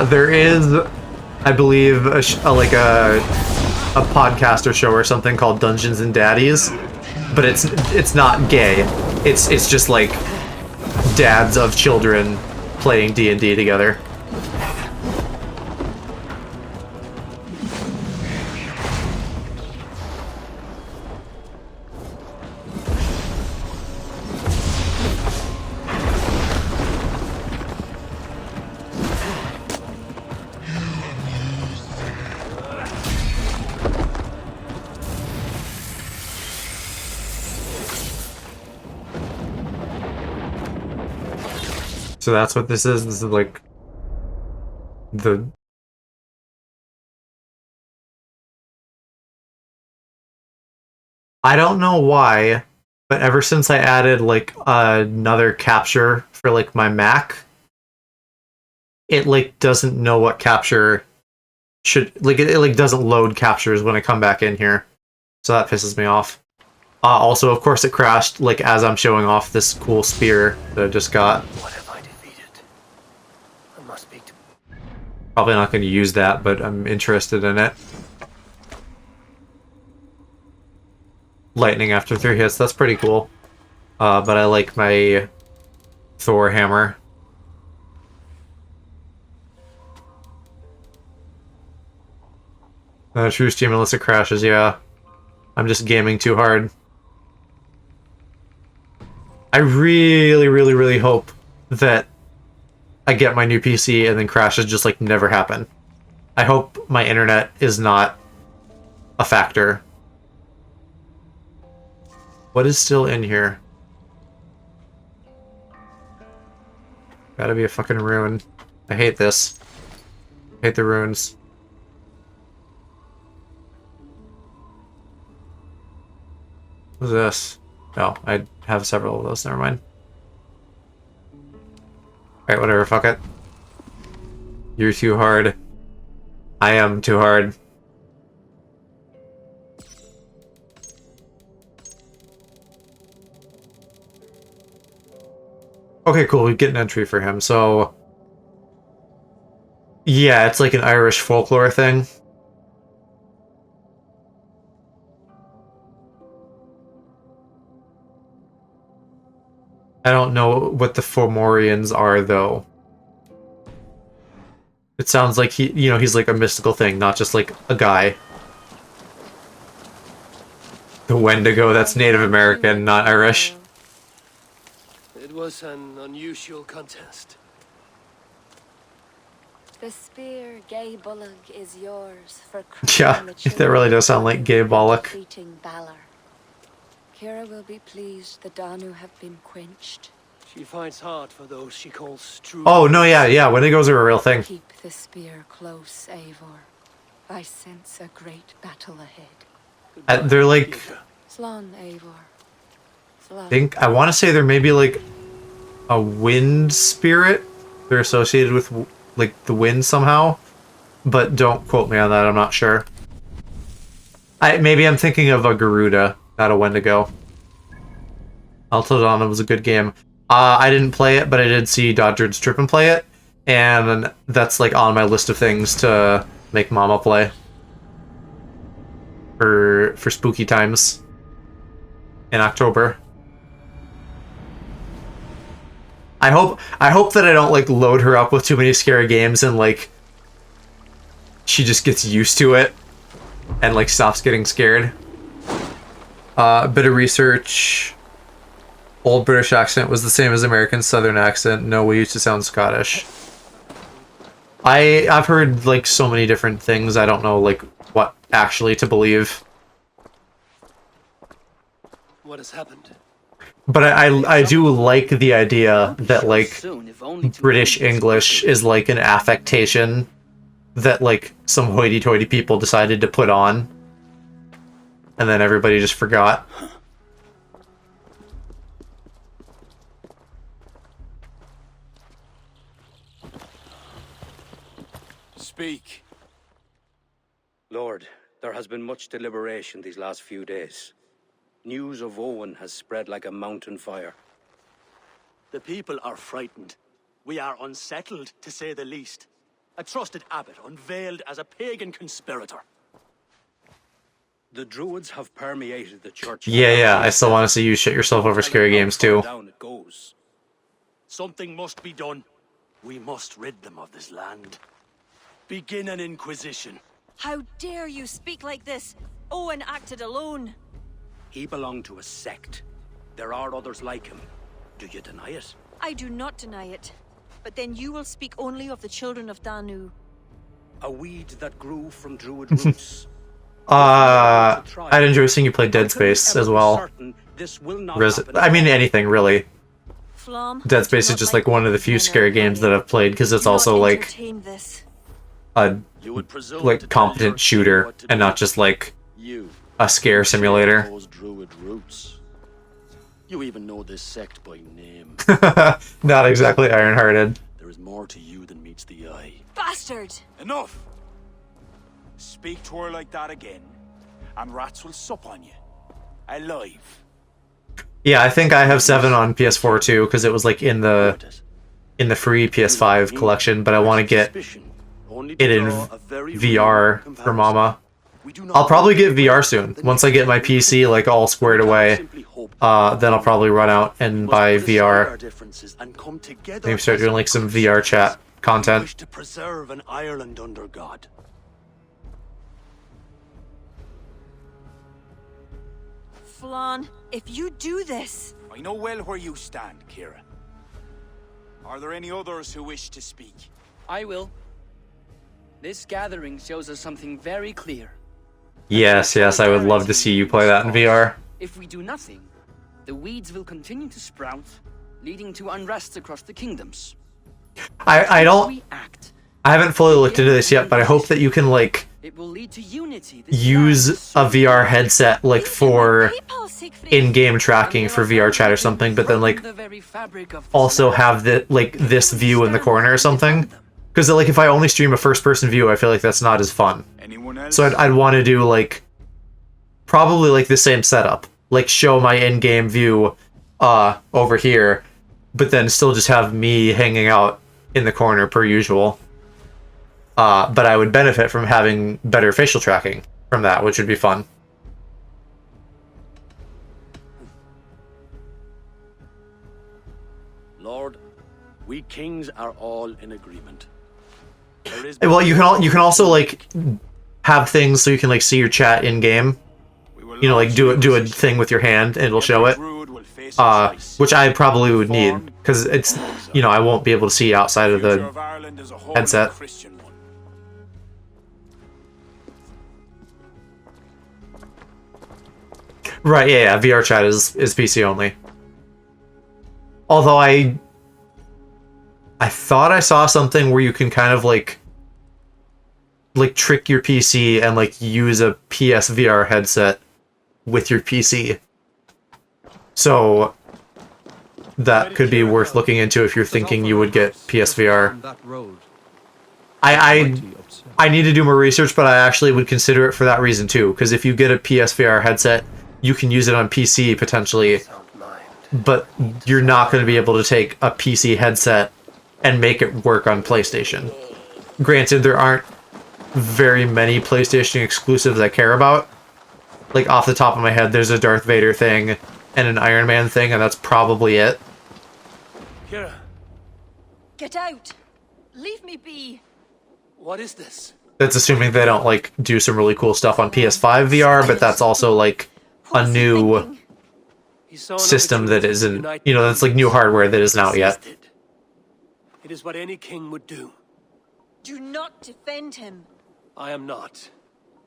There is, I believe, a podcast or show or something called Dungeons and Daddies, but it's not gay. It's just like dads of children playing D&D together. So that's what this is. This is like the I don't know why, but ever since I added like another capture for like my Mac, it like doesn't know what capture should like it like doesn't load captures when I come back in here. So that pisses me off. Also, of course, it crashed like as I'm showing off this cool spear that I just got. What have I defeated? I must speak to... Probably not going to use that, but I'm interested in it. Lightning after 3 hits, that's pretty cool. But I like my Thor hammer. True stream unless it crashes, yeah. I'm just gaming too hard. I really, really, really hope that I get my new PC and then crashes just like never happen. I hope my internet is not a factor. What is still in here? Gotta be a fucking rune. I hate this. I hate the runes. What's this? Oh, I have several of those. Never mind. Alright, whatever. Fuck it. You're too hard. I am too hard. Okay, cool. We get an entry for him. So, yeah, it's like an Irish folklore thing. I don't know what the Fomorians are, though. It sounds like he's like a mystical thing, not just like a guy. The Wendigo, that's Native American, not Irish. It was an unusual contest. The spear, gay bullock, is yours for Yeah, that really does sound like gay bollock. Valor. Kira will be pleased the Danu have been quenched. She fights hard for those she calls true. Oh, no, yeah, Wendigos are a real thing. Keep the spear close, Eivor. I sense a great battle ahead. They're like... Slán, Eivor. Slán. I want to say they're maybe like a wind spirit. They're associated with like the wind somehow. But don't quote me on that, I'm not sure. Maybe I'm thinking of a Garuda, not a Wendigo. Altodana was a good game. I didn't play it, but I did see Dodgered Strippin play it, and that's like on my list of things to make Mama play for spooky times in October. I hope that I don't like load her up with too many scary games and like she just gets used to it and like stops getting scared. A bit of research. Old British accent was the same as American Southern accent. No, we used to sound Scottish. I've heard like so many different things. I don't know like what actually to believe. What has happened? But I do like the idea that like British English is like an affectation that like some hoity-toity people decided to put on, and then everybody just forgot. Speak. Lord, there has been much deliberation these last few days. News of Owen has spread like a mountain fire. The people are frightened. We are unsettled, to say the least. A trusted abbot unveiled as a pagan conspirator. The Druids have permeated the church. Yeah, I still want to see you shit yourself over scary games too. Down it goes. Something must be done. We must rid them of this land. Begin an inquisition. How dare you speak like this? Owen acted alone. He belonged to a sect. There are others like him. Do you deny it? I do not deny it. But then you will speak only of the children of Danu. A weed that grew from Druid roots. I'd enjoy seeing you play Dead Space as well. I mean, anything really. Dead Space is just like one of the few scary games that I've played because it's also like a like competent shooter and not just like a scare simulator. You even know this sect by name. Not exactly Iron-Hearted. There is more to you than meets the eye. Bastard! Enough! Speak to her like that again, and rats will sup on you. Alive. Yeah, I think I have 7 on PS4 too, because it was like in the free PS5 collection, but I want to get it in VR for Mama. I'll probably get VR soon. Once I get my PC like all squared away, then I'll probably run out and buy VR. Maybe start doing like some VR chat content. To preserve an Ireland under God. Flan, if you do this... I know well where you stand, Kira. Are there any others who wish to speak? I will. This gathering shows us something very clear. Yes, I would love to see you play that in VR. If we do nothing, the weeds will continue to sprout, leading to unrest across the kingdoms. I don't... We act. I haven't fully looked into this yet, but I hope that you can like It will lead to unity. use a VR headset like for in-game tracking for VR chat or something, but then like also have the like this view in the corner or something. Because like if I only stream a first-person view, I feel like that's not as fun. Anyone else? So I'd want to do like probably like the same setup, like show my in-game view over here, but then still just have me hanging out in the corner per usual. But I would benefit from having better facial tracking from that, which would be fun. Lord, we kings are all in agreement. Well, you can also like have things so you can like see your chat in game. You know, like do a thing with your hand and it'll show it. Which I probably would need because it's, you know, I won't be able to see outside of the headset. Right, yeah, VR chat is PC only. Although I thought I saw something where you can kind of like trick your PC and like use a PSVR headset with your PC. So that could be worth looking into if you're thinking you would get PSVR. I need to do more research, but I actually would consider it for that reason too, because if you get a PSVR headset, you can use it on PC potentially, but you're not going to be able to take a PC headset and make it work on PlayStation. Granted, there aren't very many PlayStation exclusives I care about. Like, off the top of my head, there's a Darth Vader thing and an Iron Man thing, and that's probably it. Kira, Get out! Leave me be! what is this? That's assuming they don't, like, do some really cool stuff on PS5 VR, but that's also, like, a new system that isn't, you know, that's like new hardware that isn't out yet. It is what any king would do. Do not defend him. I am not.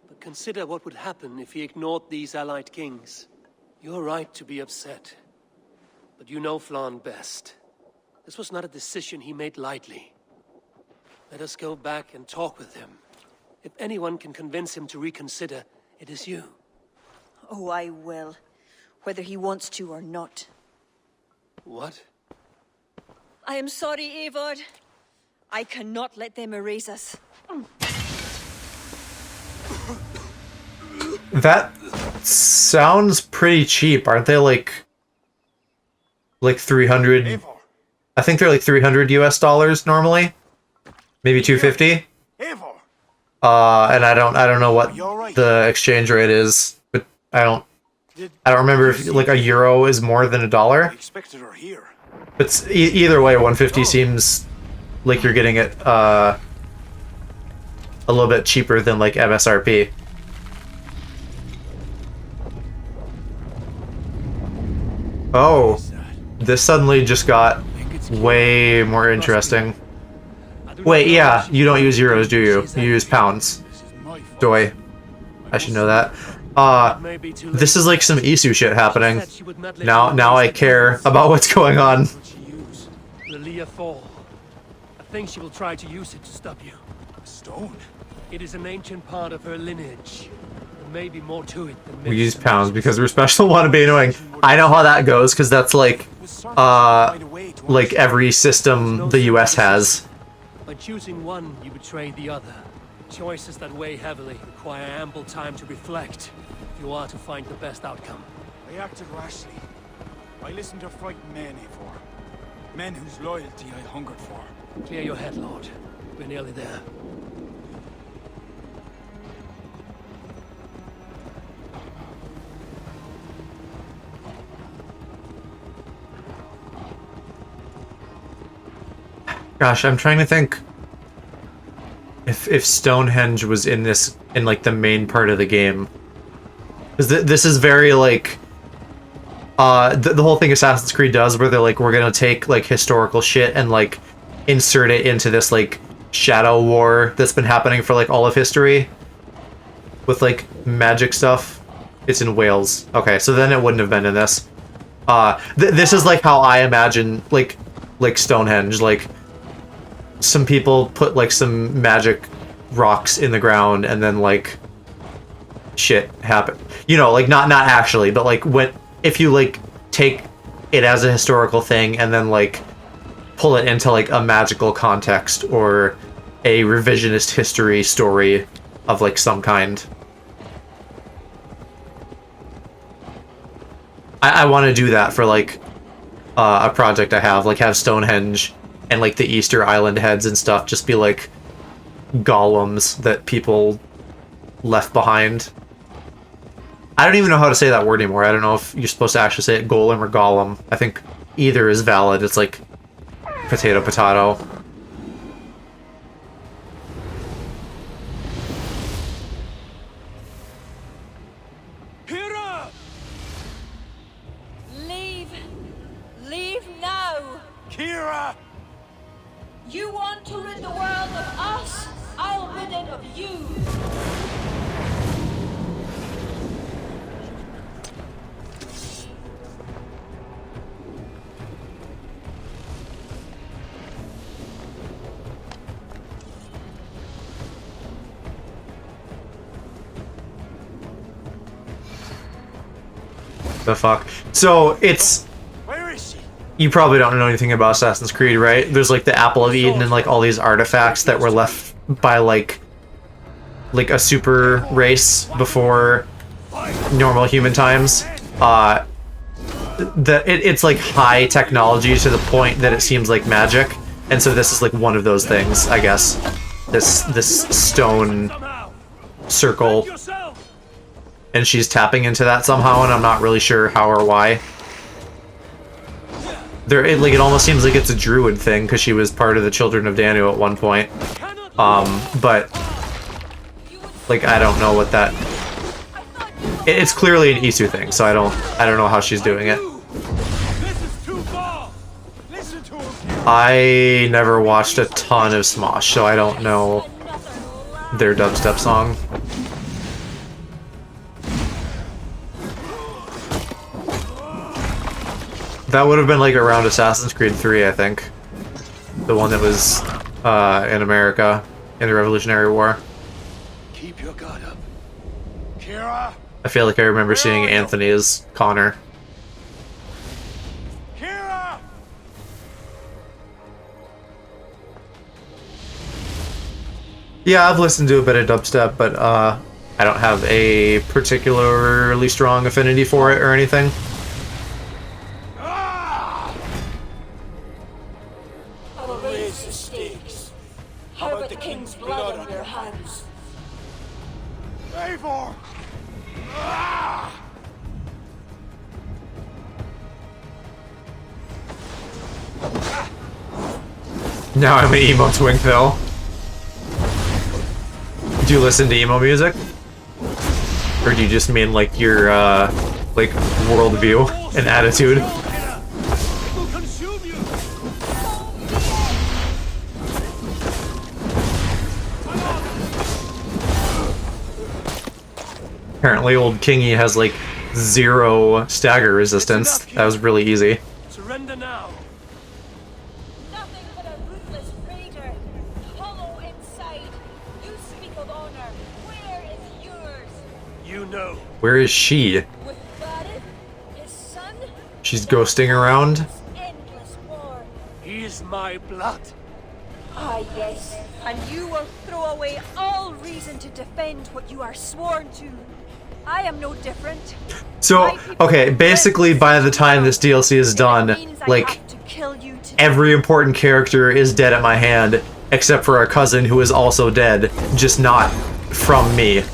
But consider what would happen if he ignored these allied kings. You're right to be upset. But you know Flan best. This was not a decision he made lightly. Let us go back and talk with him. If anyone can convince him to reconsider, it is you. Oh, I will. Whether he wants to or not. What? I am sorry, Eivor. I cannot let them erase us. That sounds pretty cheap. Aren't they like 300? I think they're like 300 US dollars normally. Maybe 250. And I don't know what the exchange rate is, but I don't remember if like a euro is more than $1. But either way, 150 seems like you're getting it a little bit cheaper than like MSRP. Oh, this suddenly just got way more interesting. Wait, yeah, you don't use euros, do you? You use pounds. Joy. I should know that. This is like some Isu shit happening. Now I care about what's going on. Lilia Fall. I think she will try to use it to stop you. Stone? It is an ancient part of her lineage. There may be more to it than We use pounds because we're special want to be annoying. I know how that goes, because that's like like every system the US has. By choosing one, you betray the other. Choices that weigh heavily require ample time to reflect if you are to find the best outcome. I acted rashly. I listened to frightened men, Eivor. Men whose loyalty I hungered for. Clear your head, Lord. We're nearly there. Gosh, I'm trying to think if Stonehenge was in this, in like the main part of the game. Because this is very like the whole thing Assassin's Creed does, where they're like, we're gonna take like historical shit and like insert it into this like shadow war that's been happening for like all of history with like magic stuff. It's in Wales. Okay, so then it wouldn't have been in this. This is like how I imagine like Stonehenge. Like, some people put like some magic rocks in the ground and then like shit happen. You know, like not actually, but like if you like take it as a historical thing and then like pull it into like a magical context or a revisionist history story of like some kind. I want to do that for like a project I have, like have Stonehenge and like the Easter Island heads and stuff just be like golems that people left behind. I don't even know how to say that word anymore. I don't know if you're supposed to actually say it golem or golem. I think either is valid. It's like potato potato. Kira! Leave. Leave now. Kira! You want to rid the world of us? I'll rid it of you. The fuck? So it's... Where is she? You probably don't know anything about Assassin's Creed, right? There's like the Apple of Eden and like all these artifacts that were left by like a super race before normal human times. It's like high technology to the point that it seems like magic, and so this is like one of those things, I guess. This stone circle, and she's tapping into that somehow, and I'm not really sure how or why. It almost seems like it's a druid thing because she was part of the Children of Danu at one point. But like I don't know what that. It's clearly an Isu thing, so I don't know how she's doing it. I never watched a ton of Smosh, so I don't know their dubstep song. That would have been like around Assassin's Creed 3, I think. The one that was in America in the Revolutionary War. Keep your guard up. Kira! I feel like I remember seeing Anthony as Connor. Kira! Yeah, I've listened to a bit of dubstep, but I don't have a particularly strong affinity for it or anything. Raise the stakes. How about the king's blood on your hands? Eivor! Now I'm an emo twink, though. Do you listen to emo music? Or do you just mean, like, your, like, worldview and attitude? Apparently old Kingy has, like, 0 stagger resistance. That was really easy. Surrender now. Nothing but a ruthless raider. Hollow inside. You speak of honor. Where is yours? You know. Where is she? With Barid, his son? She's ghosting around. Endless war. He is my blood. Ah, yes. And you will throw away all reason to defend what you are sworn to. I am no different. So, okay, basically by the time this DLC is done, like, every important character is dead at my hand, except for our cousin who is also dead, just not from me.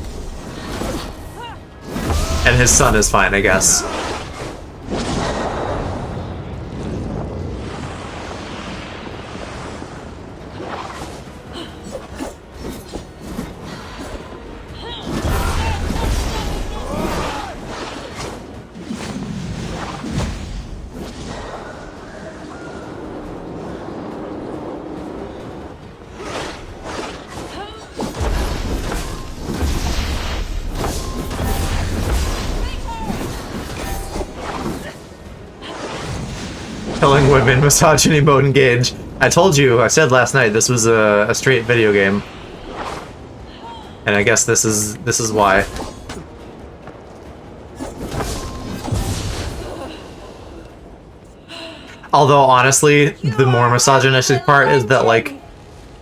And his son is fine, I guess. Killing women, misogyny mode engaged. I told you, I said last night this was a straight video game. And I guess this is why. Although honestly, the more misogynistic part is that like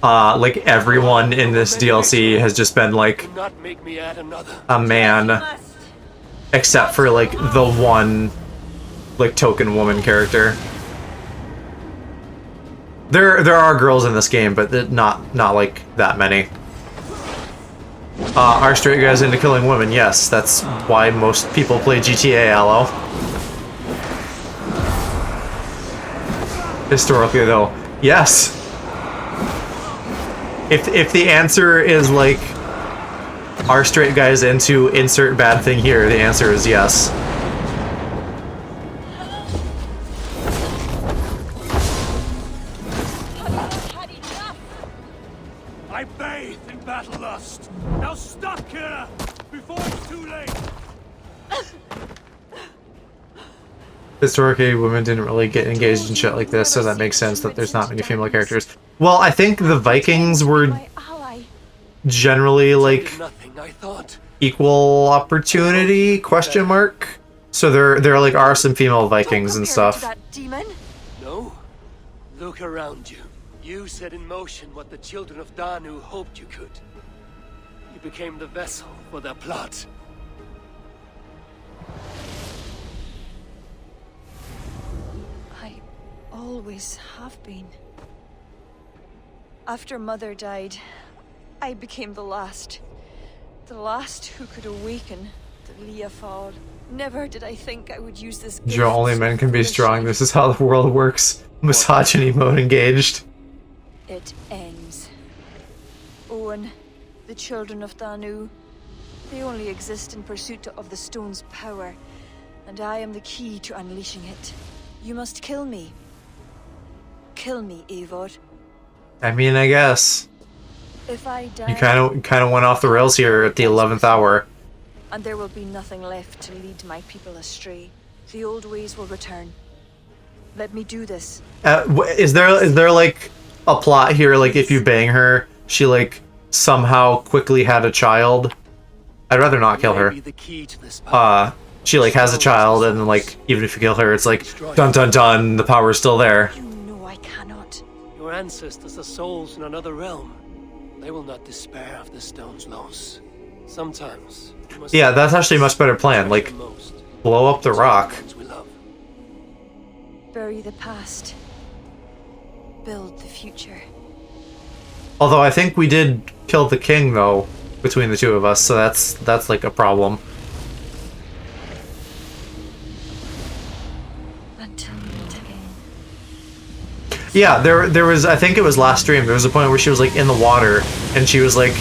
everyone in this DLC has just been like a man, except for like the one like token woman character. There are girls in this game, but not like that many. Are straight guys into killing women? Yes, that's why most people play GTA, LO. Historically, though, yes. If the answer is like, are straight guys into insert bad thing here, the answer is yes. I bathe in battle lust. Now stop, Kira, before it's too late. Historically, women didn't really get engaged in shit like this, so that makes sense that there's not many female characters. Well, I think the Vikings were generally like equal opportunity ? So there like are some female Vikings and stuff. No? Look around you. You set in motion what the children of Danu hoped you could. You became the vessel for their plot. I always have been. After Mother died, I became the last. The last who could awaken the Leafal. Never did I think I would use this gift. Joe, only men can be strong. This is how the world works. Misogyny mode engaged. It ends. Owen, the children of Danu, they only exist in pursuit of the stone's power, and I am the key to unleashing it. You must kill me. Kill me, Eivor. I mean, I guess. If I die, You kind of went off the rails here at the 11th hour. and there will be nothing left to lead my people astray. The old ways will return. Let me do this. Is there like a plot here, like if you bang her, she like somehow quickly had a child? I'd rather not kill her. She like has a child, and then like even if you kill her, it's like dun dun dun, the power's still there. You know I cannot. Your ancestors are souls in another realm. They will not despair of the stone's loss. Sometimes. Yeah, that's actually a much better plan. Like, blow up the rock. Bury the past. Build the future. Although I think we did kill the king though, between the two of us, so that's like a problem. Until we meet again. Yeah, there was, I think it was last stream, there was a point where she was like in the water, and she was like,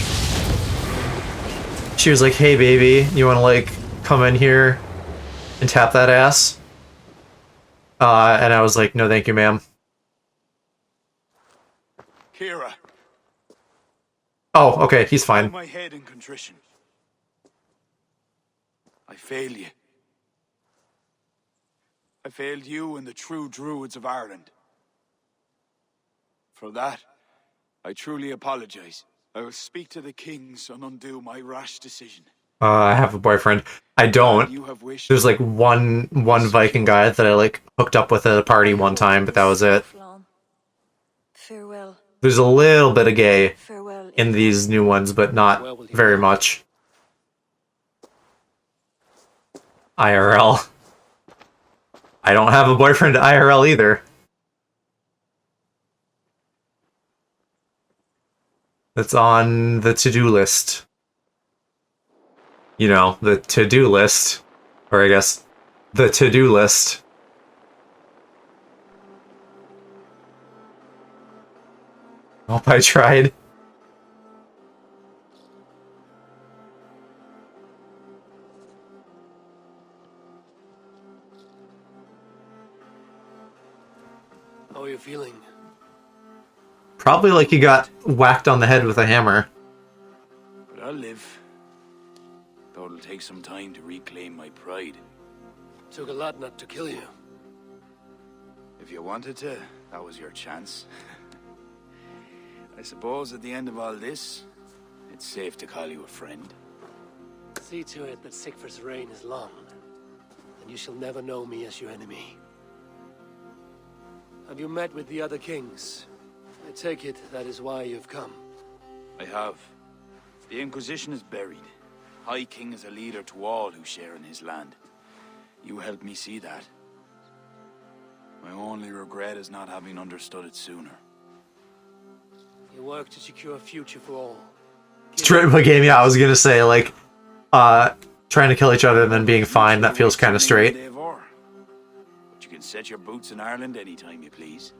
hey baby, you wanna like come in here and tap that ass? And I was like, no thank you, ma'am. Kira. Oh, okay, he's fine. My head in contrition. I failed you. I failed you and the true Druids of Ireland. For that, I truly apologize. I will speak to the kings and undo my rash decision. I have a boyfriend. I don't. You have wished. There's like one Viking guy that I like hooked up with at a party one time, but that was it. Farewell. There's a little bit of gay Farewell. in these new ones, but not very much. IRL. I don't have a boyfriend IRL either. That's on the to-do list. You know, the to-do list. Or I guess, the to-do list. Hope I tried. How are you feeling? Probably like you got whacked on the head with a hammer. But I'll live. Though it'll take some time to reclaim my pride. Took a lot not to kill you. If you wanted to, that was your chance. I suppose at the end of all this, it's safe to call you a friend. See to it that Sigfrid's reign is long, and you shall never know me as your enemy. Have you met with the other kings? I take it that is why you've come. I have. The Inquisition is buried. High King is a leader to all who share in his land. You helped me see that. My only regret is not having understood it sooner. You work to secure a future for all. Straight up a game, yeah, I was gonna say, like, trying to kill each other and then being fine, that feels kind of straight. But you can set your boots in Ireland anytime you please.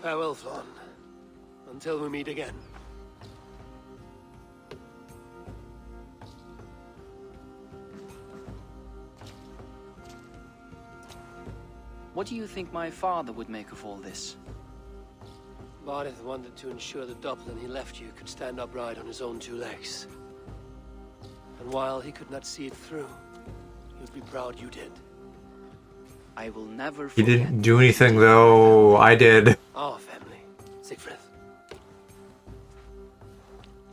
Farewell, Flann. Until we meet again. What do you think my father would make of all this? Bardeth wanted to ensure the Dublin he left you could stand upright on his own two legs. And while he could not see it through, you'd be proud you did. I will never He forget. didn't do anything, though. I did. Our family, Siegfried.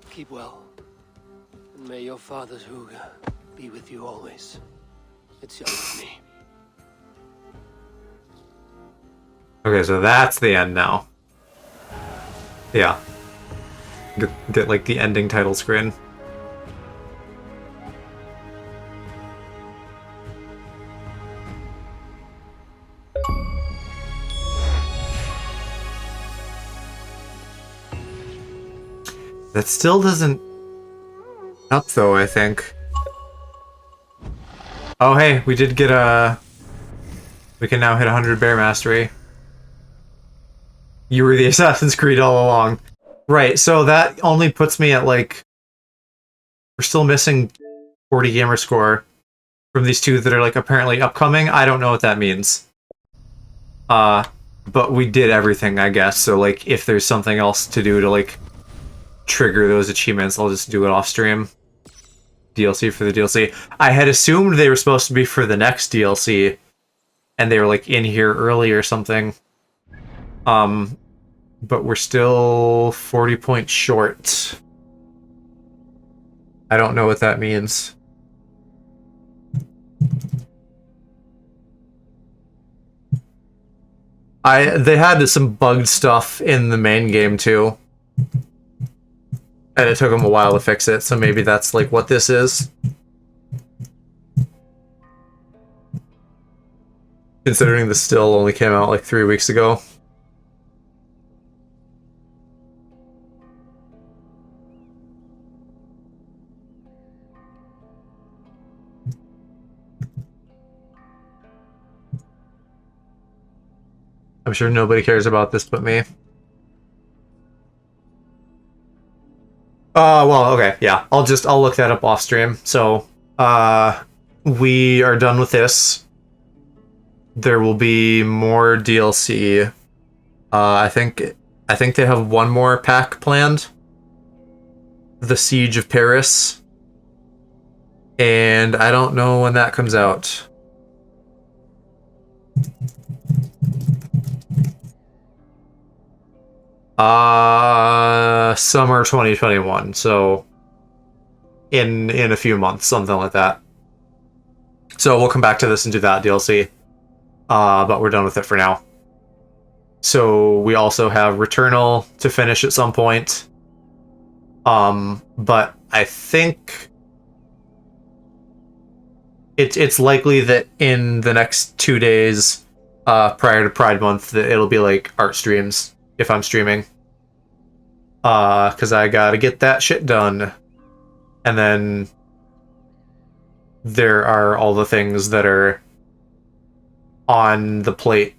Keep well. And may your father's Huga be with you always. It's young with me. Okay, so that's the end now. Yeah. Get like the ending title screen. That still doesn't up though, I think. Oh hey, we did get a... We can now hit 100 bear mastery. You were the Assassin's Creed all along. Right, so that only puts me at like... We're still missing 40 gamer score from these two that are like apparently upcoming. I don't know what that means. But we did everything, I guess. So like if there's something else to do to like trigger those achievements, I'll just do it off stream. DLC for the DLC. I had assumed they were supposed to be for the next DLC, and they were like in here early or something. But we're still 40 points short. I don't know what that means. They had some bugged stuff in the main game too. And it took them a while to fix it, so maybe that's like what this is. Considering this still only came out like 3 weeks ago. I'm sure nobody cares about this but me. Well, okay, yeah. I'll look that up off stream. So, we are done with this. There will be more DLC. I think they have one more pack planned. The Siege of Paris. And I don't know when that comes out. Summer 2021, so in a few months, something like that. So we'll come back to this and do that DLC. But we're done with it for now. So we also have Returnal to finish at some point. But I think it's likely that in the next 2 days, prior to Pride Month, that it'll be like art streams if I'm streaming. Because I gotta get that shit done. And then there are all the things that are on the plate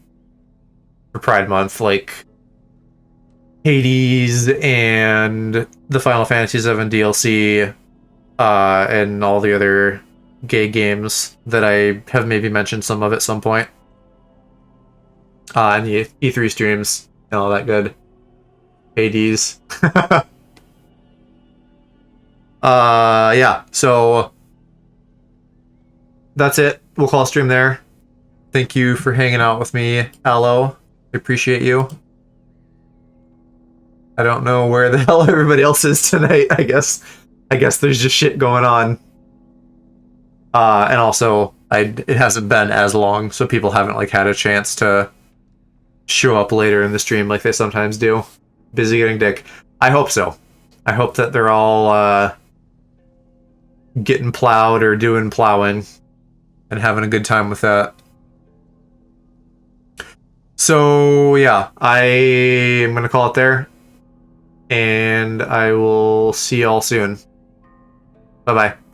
for Pride Month, like Hades and the Final Fantasy VII DLC, and all the other gay games that I have maybe mentioned some of at some point. And the E3 streams and all that good. Hades. Yeah, so that's it. We'll call a stream there. Thank you for hanging out with me, Aloe. I appreciate you. I don't know where the hell everybody else is tonight. I guess there's just shit going on. And also, it hasn't been as long, so people haven't like had a chance to show up later in the stream like they sometimes do. Busy getting dick. I hope so. I hope that they're all getting plowed or doing plowing and having a good time with that. So yeah, I am gonna call it there, and I will see y'all soon. Bye bye.